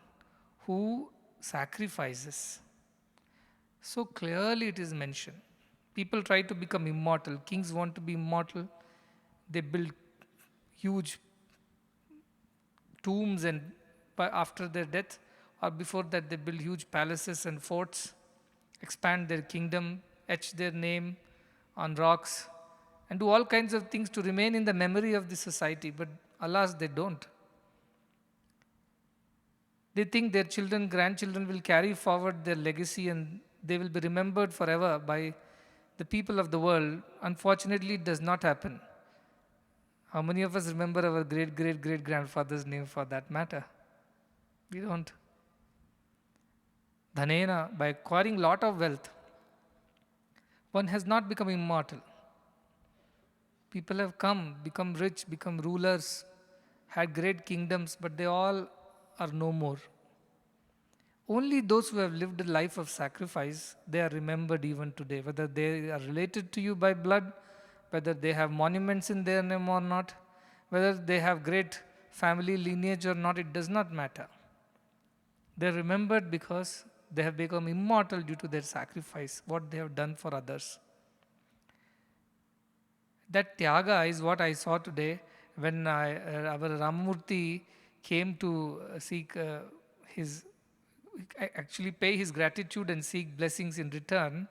who sacrifices. So clearly it is mentioned. People try to become immortal. Kings want to be immortal. They build huge tombs, and after their death or before that they build huge palaces and forts, expand their kingdom, etch their name on rocks, and do all kinds of things to remain in the memory of the society. But alas, they don't. They think their children, grandchildren will carry forward their legacy and they will be remembered forever by the people of the world. Unfortunately, it does not happen. How many of us remember our great-great-great-grandfather's name for that matter? We don't. Dhanena, by acquiring lot of wealth, one has not become immortal. People have become rich, become rulers, had great kingdoms, but they all are no more. Only those who have lived a life of sacrifice, they are remembered even today, whether they are related to you by blood, whether they have monuments in their name or not, whether they have great family lineage or not, it does not matter. They are remembered because they have become immortal due to their sacrifice, what they have done for others. That Tyaga is what I saw today when our Ramamurti came to actually pay his gratitude and seek blessings in return.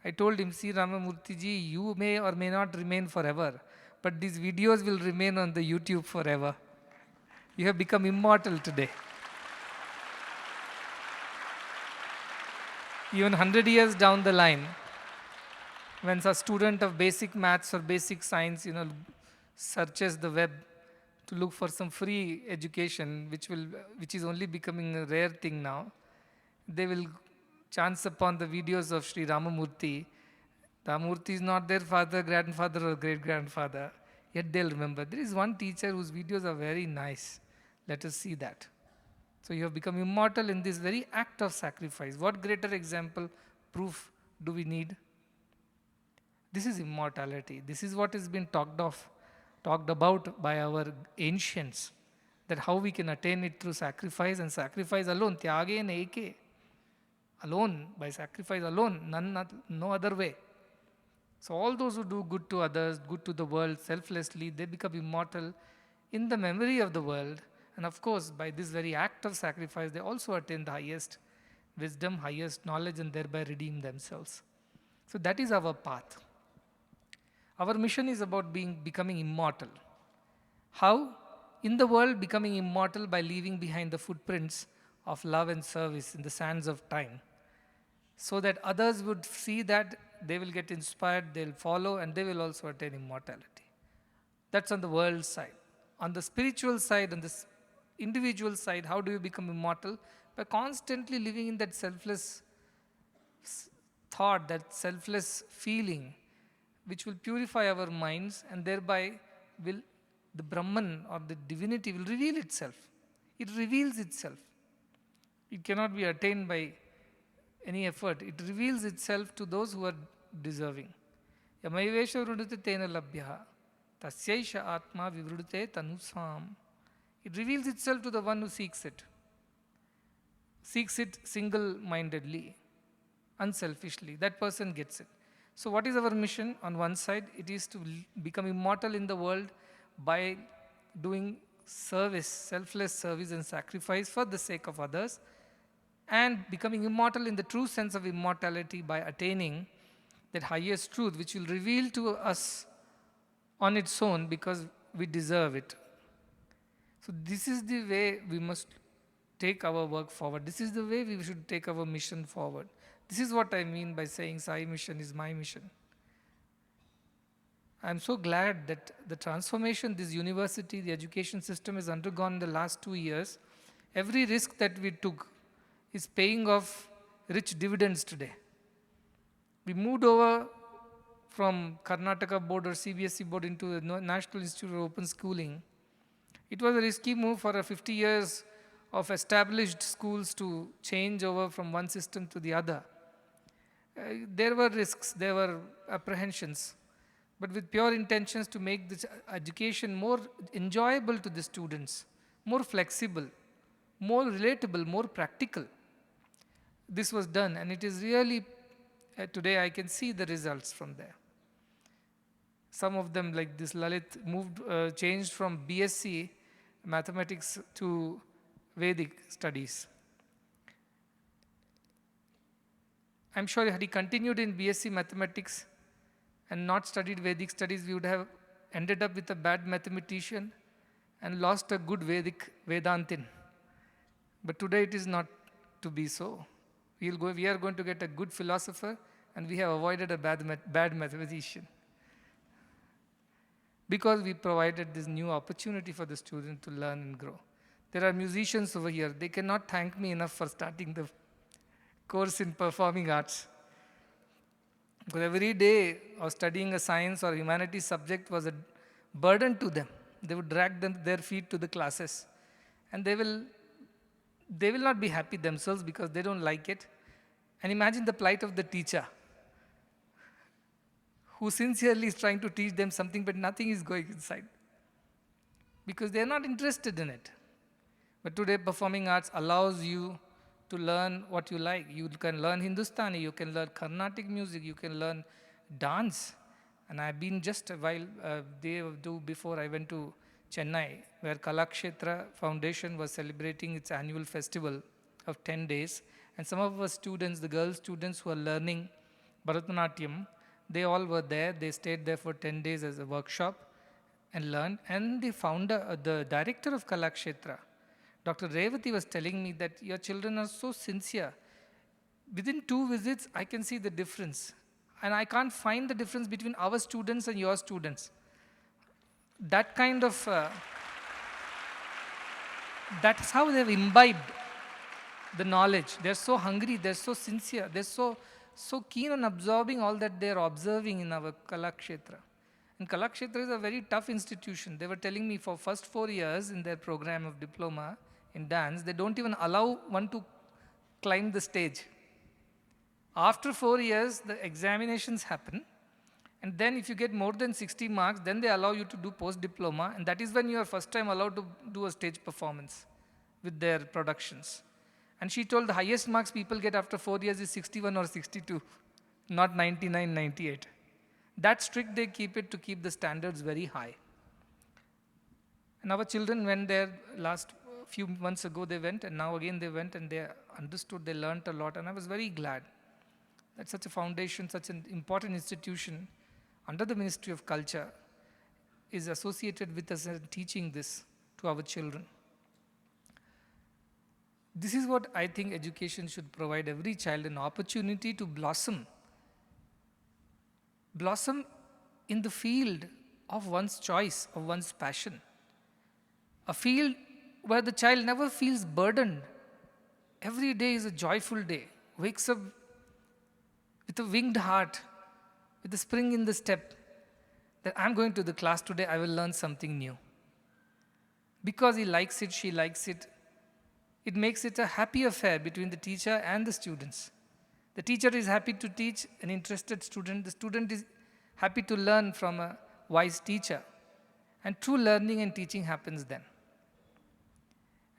I told him, see Ramamurti ji, you may or may not remain forever, but these videos will remain on the YouTube forever. You have become immortal today. Even 100 years down the line, when a student of basic maths or basic science, searches the web to look for some free education, which is only becoming a rare thing now, they will chance upon the videos of Sri Ramamurti. Ramamurti is not their father, grandfather or great-grandfather, yet they'll remember. There is one teacher whose videos are very nice. Let us see that. So you have become immortal in this very act of sacrifice. What greater example, proof do we need? This is immortality. This is what has been talked about by our ancients, that how we can attain it through sacrifice, and sacrifice alone, tyage naike, alone, by sacrifice alone, no other way. So all those who do good to others, good to the world, selflessly, they become immortal in the memory of the world. And of course, by this very act of sacrifice, they also attain the highest wisdom, highest knowledge, and thereby redeem themselves. So that is our path. Our mission is about becoming immortal. How? In the world, becoming immortal by leaving behind the footprints of love and service in the sands of time, so that others would see that, they will get inspired, they'll follow, and they will also attain immortality. That's on the world side. On the spiritual side, on the individual side, how do you become immortal? By constantly living in that selfless thought, that selfless feeling, which will purify our minds, and thereby the Brahman or the divinity will reveal itself. It reveals itself. It cannot be attained by any effort. It reveals itself to those who are deserving. Yamaivesha vrudate tena labhya tasyaisha atma vivrudate tanusam. It reveals itself to the one who seeks it single-mindedly, unselfishly. That person gets it. So what is our mission? On one side, it is to become immortal in the world by doing service, selfless service and sacrifice for the sake of others, and becoming immortal in the true sense of immortality by attaining that highest truth which will reveal to us on its own because we deserve it. So this is the way we must take our work forward. This is the way we should take our mission forward. This is what I mean by saying Sai mission is my mission. I'm so glad that the transformation this university, the education system has undergone in the last 2 years, every risk that we took is paying off rich dividends today. We moved over from Karnataka board or CBSE board into the National Institute of Open Schooling. It was a risky move for 50 years of established schools to change over from one system to the other. There were risks, there were apprehensions, but with pure intentions to make this education more enjoyable to the students, more flexible, more relatable, more practical. This was done, and it is really, today I can see the results from there. Some of them, like this Lalit, changed from BSc mathematics to Vedic studies. I'm sure had he continued in BSc mathematics and not studied Vedic studies, we would have ended up with a bad mathematician and lost a good Vedic Vedantin. But today it is not to be so. We are going to get a good philosopher, and we have avoided a bad mathematician, because we provided this new opportunity for the student to learn and grow. There are musicians over here. They cannot thank me enough for starting the course in performing arts. Because every day of studying a science or humanities subject was a burden to them. They would drag their feet to the classes. And they will not be happy themselves because they don't like it. And imagine the plight of the teacher, who sincerely is trying to teach them something, but nothing is going inside, because they are not interested in it. But today, performing arts allows you to learn what you like. You can learn Hindustani, you can learn Carnatic music, you can learn dance. And I've been just a while, day or two before, I went to Chennai, where Kalakshetra Foundation was celebrating its annual festival of 10 days. And some of our students, the girl students who are learning Bharatanatyam, they all were there. They stayed there for 10 days as a workshop and learned. And the founder, the director of Kalakshetra, Dr. Revati, was telling me that your children are so sincere. Within 2 visits, I can see the difference. And I can't find the difference between our students and your students. That kind of, that's how they've imbibed the knowledge. They're so hungry, they're so sincere, they're so keen on absorbing all that they're observing in our Kalakshetra. And Kalakshetra is a very tough institution. They were telling me for first 4 years in their program of diploma in dance, they don't even allow one to climb the stage. After 4 years, the examinations happen. And then if you get more than 60 marks, then they allow you to do post-diploma. And that is when you are first time allowed to do a stage performance with their productions. And she told the highest marks people get after 4 years is 61 or 62, not 99, 98. That strict they keep it to keep the standards very high. And our children went there last few months ago, they went, and now again they went, and they understood, they learnt a lot, and I was very glad that such a foundation, such an important institution under the Ministry of Culture is associated with us and teaching this to our children. This is what I think education should provide every child, an opportunity to blossom. Blossom in the field of one's choice, of one's passion. A field where the child never feels burdened. Every day is a joyful day. Wakes up with a winged heart, with a spring in the step, that I'm going to the class today, I will learn something new. Because he likes it, she likes it, it makes it a happy affair between the teacher and the students. The teacher is happy to teach an interested student. The student is happy to learn from a wise teacher. And true learning and teaching happens then.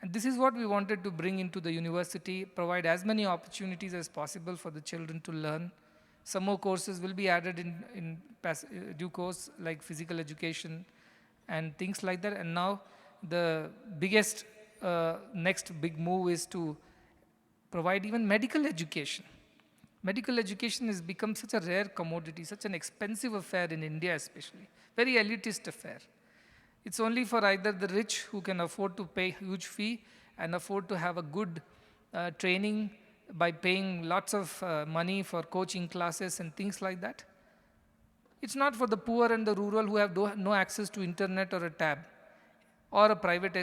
And this is what we wanted to bring into the university, provide as many opportunities as possible for the children to learn. Some more courses will be added in due course, like physical education and things like that. And now the biggest, next big move is to provide even medical education. Medical education has become such a rare commodity, such an expensive affair in India especially, very elitist affair. It's only for either the rich who can afford to pay huge fee and afford to have a good training by paying lots of money for coaching classes and things like that. It's not for the poor and the rural who have no access to internet or a tab or a private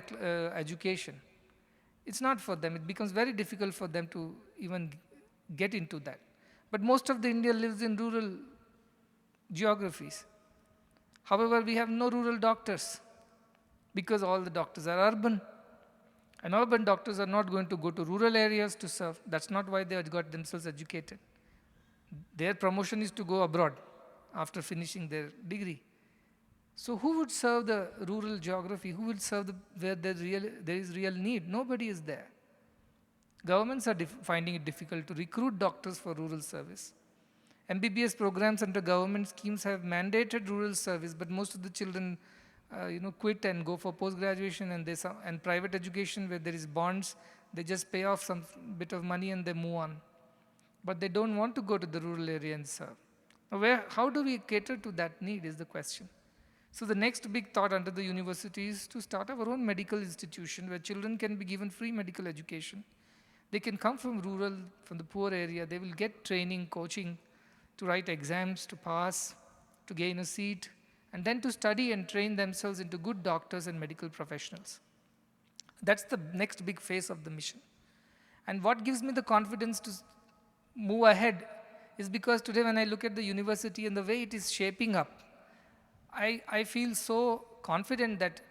education. It's not for them. It becomes very difficult for them to even get into that. But most of the India lives in rural geographies. However, we have no rural doctors because all the doctors are urban. And urban doctors are not going to go to rural areas to serve. That's not why they have got themselves educated. Their promotion is to go abroad after finishing their degree. So who would serve the rural geography? Who will serve where there is real need? Nobody is there. Governments are finding it difficult to recruit doctors for rural service. MBBS programs under government schemes have mandated rural service, but most of the children quit and go for post-graduation, and private education where there is bonds, they just pay off some bit of money and they move on. But they don't want to go to the rural area and serve. How do we cater to that need is the question. So the next big thought under the university is to start our own medical institution where children can be given free medical education. They can come from rural, from the poor area. They will get training, coaching, to write exams, to pass, to gain a seat, and then to study and train themselves into good doctors and medical professionals. That's the next big phase of the mission. And what gives me the confidence to move ahead is because today when I look at the university and the way it is shaping up, I feel so confident that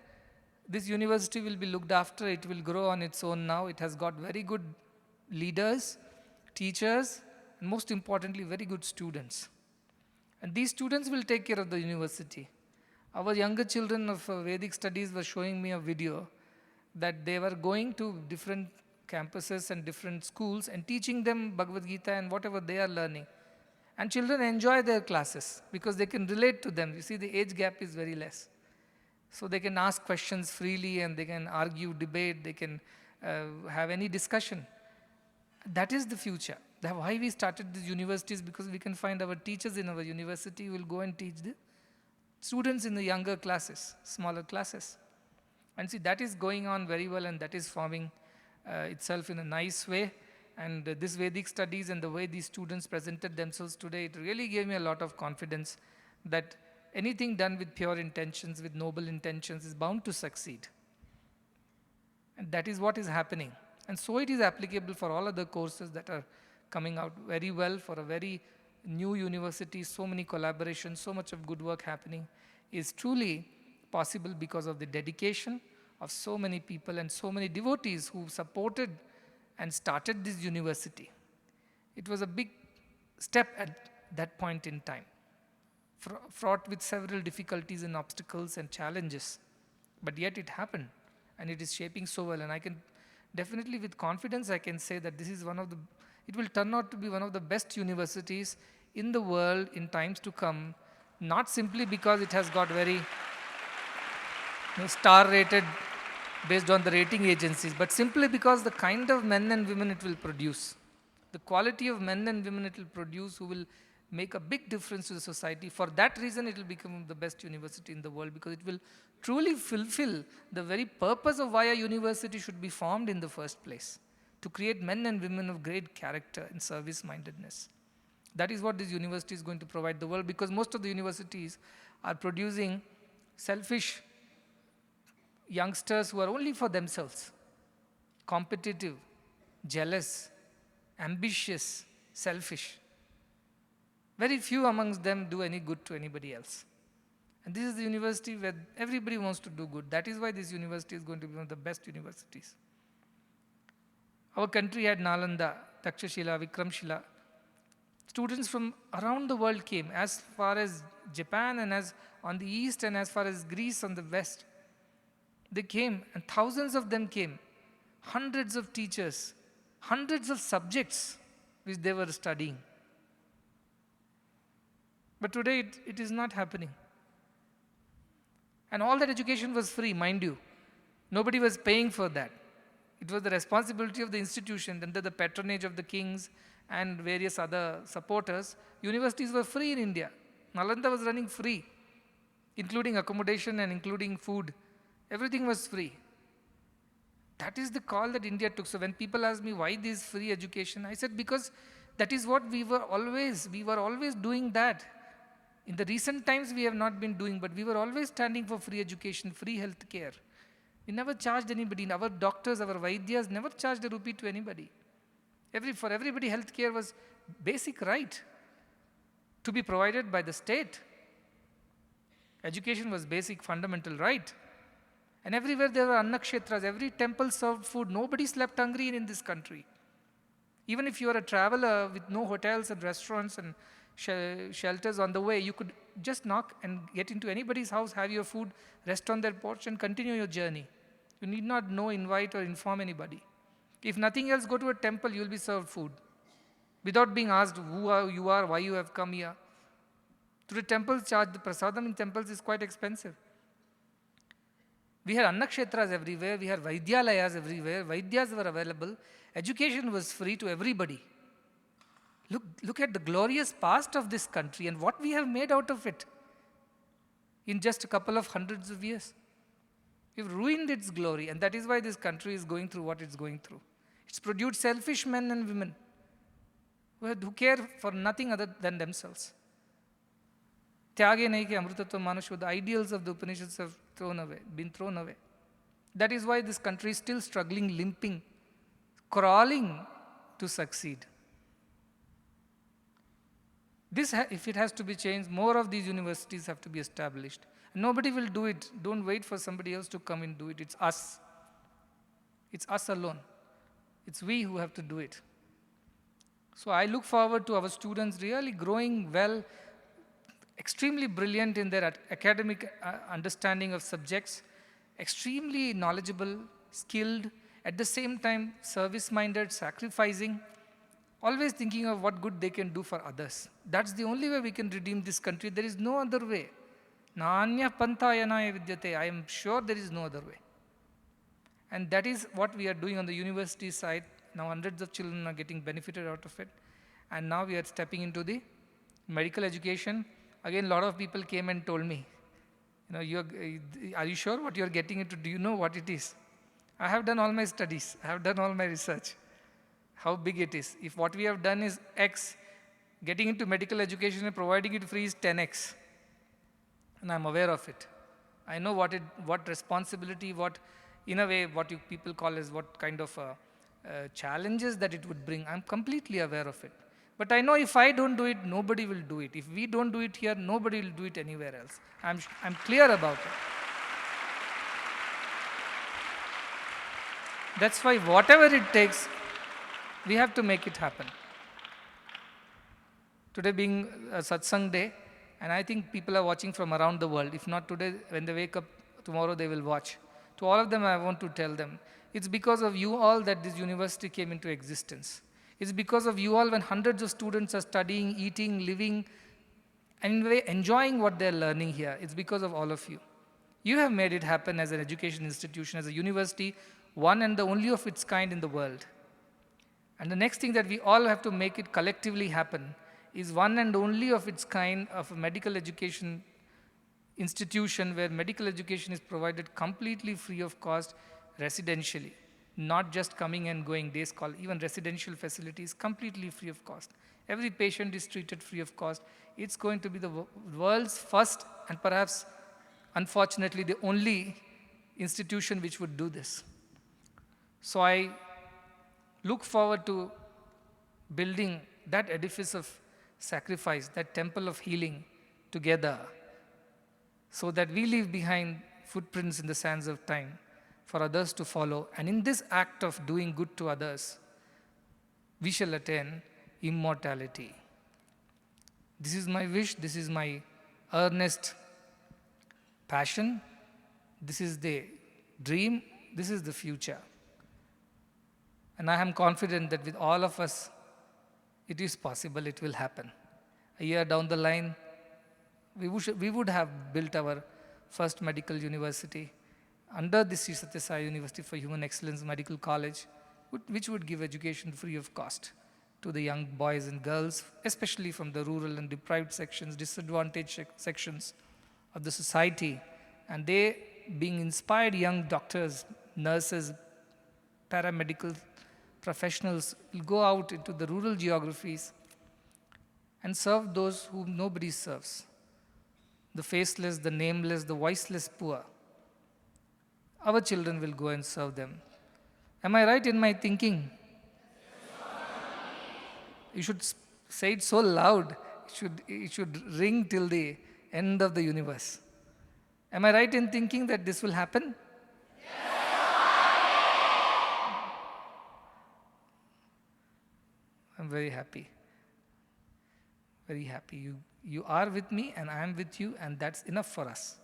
this university will be looked after, it will grow on its own now. It has got very good leaders, teachers, and most importantly, very good students. And these students will take care of the university. Our younger children of Vedic studies were showing me a video that they were going to different campuses and different schools and teaching them Bhagavad Gita and whatever they are learning. And children enjoy their classes because they can relate to them. You see, the age gap is very less. So they can ask questions freely and they can argue, debate, they can have any discussion. That is the future. That's why we started these universities, because we can find our teachers in our university who will go and teach the students in the younger classes, smaller classes. And see, that is going on very well and that is forming itself in a nice way. And this Vedic studies and the way these students presented themselves today, it really gave me a lot of confidence that anything done with pure intentions, with noble intentions, is bound to succeed. And that is what is happening. And so it is applicable for all other courses that are coming out very well for a very new university. So many collaborations, so much of good work happening is truly possible because of the dedication of so many people and so many devotees who supported and started this university. It was a big step at that point in time, fraught with several difficulties and obstacles and challenges. But yet it happened, and it is shaping so well. And I can definitely, with confidence, I can say that this is it will turn out to be one of the best universities in the world in times to come, not simply because it has got very star rated based on the rating agencies, but simply because the kind of men and women it will produce, the quality of men and women it will produce who will make a big difference to the society. For that reason, it will become the best university in the world, because it will truly fulfill the very purpose of why a university should be formed in the first place, to create men and women of great character and service-mindedness. That is what this university is going to provide the world, because most of the universities are producing selfish youngsters who are only for themselves, competitive, jealous, ambitious, selfish. Very few amongst them do any good to anybody else. And this is the university where everybody wants to do good. That is why this university is going to be one of the best universities. Our country had Nalanda, Takshashila, Vikramshila. Students from around the world came, as far as Japan and as on the east and as far as Greece on the west. They came, and thousands of them came. Hundreds of teachers, hundreds of subjects which they were studying. But today it is not happening. And all that education was free, mind you. Nobody was paying for that. It was the responsibility of the institution under the patronage of the kings and various other supporters. Universities were free in India. Nalanda was running free, including accommodation and including food. Everything was free. That is the call that India took. So when people ask me why this free education, I said because that is what we were always doing that. In the recent times we have not been doing, but we were always standing for free education, free health care. We never charged anybody. Our doctors, our Vaidyas never charged a rupee to anybody. For everybody, health care was basic right to be provided by the state. Education was basic fundamental right. And everywhere there were annakshetras, every temple served food. Nobody slept hungry in this country. Even if you are a traveler with no hotels and restaurants and shelters on the way, you could just knock and get into anybody's house, have your food, rest on their porch and continue your journey. You need not know, invite or inform anybody. If nothing else, go to a temple, you will be served food. Without being asked who you are, why you have come here. Today temples charge, the prasadam in temples is quite expensive. We had annakshetras everywhere, we had vaidyalayas everywhere, vaidyas were available, education was free to everybody. Look at the glorious past of this country and what we have made out of it in just a couple of hundreds of years. We've ruined its glory, and that is why this country is going through what it's going through. It's produced selfish men and women who care for nothing other than themselves. Tyage nahi ke amrutatva manusha, the ideals of the Upanishads have been thrown away. That is why this country is still struggling, limping, crawling to succeed. If it has to be changed, more of these universities have to be established. Nobody will do it. Don't wait for somebody else to come and do it. It's us. It's us alone. It's we who have to do it. So I look forward to our students really growing well, extremely brilliant in their academic understanding of subjects, extremely knowledgeable, skilled, at the same time service-minded, sacrificing, always thinking of what good they can do for others. That's the only way we can redeem this country. There is no other way. Nanya panthayana vidyate. I am sure there is no other way. And that is what we are doing on the university side. Now hundreds of children are getting benefited out of it. And now we are stepping into the medical education. Again, a lot of people came and told me, are you sure what you are getting into? Do you know what it is? I have done all my studies. I have done all my research. How big it is. If what we have done is X, getting into medical education and providing it free is 10X. And I'm aware of it. I know what responsibility, in a way, what you people call as what kind of challenges that it would bring. I'm completely aware of it. But I know if I don't do it, nobody will do it. If we don't do it here, nobody will do it anywhere else. I'm clear about it. That's why whatever it takes, we have to make it happen. Today being a satsang day, and I think people are watching from around the world. If not today, when they wake up, tomorrow they will watch. To all of them, I want to tell them, it's because of you all that this university came into existence. It's because of you all when hundreds of students are studying, eating, living, and in a way enjoying what they're learning here. It's because of all of you. You have made it happen as an education institution, as a university, one and the only of its kind in the world. And the next thing that we all have to make it collectively happen is one and only of its kind of a medical education institution where medical education is provided completely free of cost residentially, not just coming and going day scholar, even residential facilities completely free of cost. Every patient is treated free of cost. It's going to be the world's first and perhaps, unfortunately, the only institution which would do this. So I look forward to building that edifice of sacrifice, that temple of healing together, so that we leave behind footprints in the sands of time for others to follow. And in this act of doing good to others, we shall attain immortality. This is my wish, this is my earnest passion, this is the dream, this is the future. And I am confident that with all of us, it is possible, it will happen. A year down the line, we would have built our first medical university under the Sri Sathya Sai University for Human Excellence Medical College, which would give education free of cost to the young boys and girls, especially from the rural and deprived sections, disadvantaged sections of the society. And they, being inspired young doctors, nurses, paramedical professionals will go out into the rural geographies and serve those whom nobody serves, the faceless, the nameless, the voiceless poor. Our children will go and serve them. Am I right in my thinking? You should say it so loud, it should ring till the end of the universe. Am I right in thinking that this will happen? I'm very happy. Very happy. You are with me and I am with you, and that's enough for us.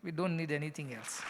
We don't need anything else.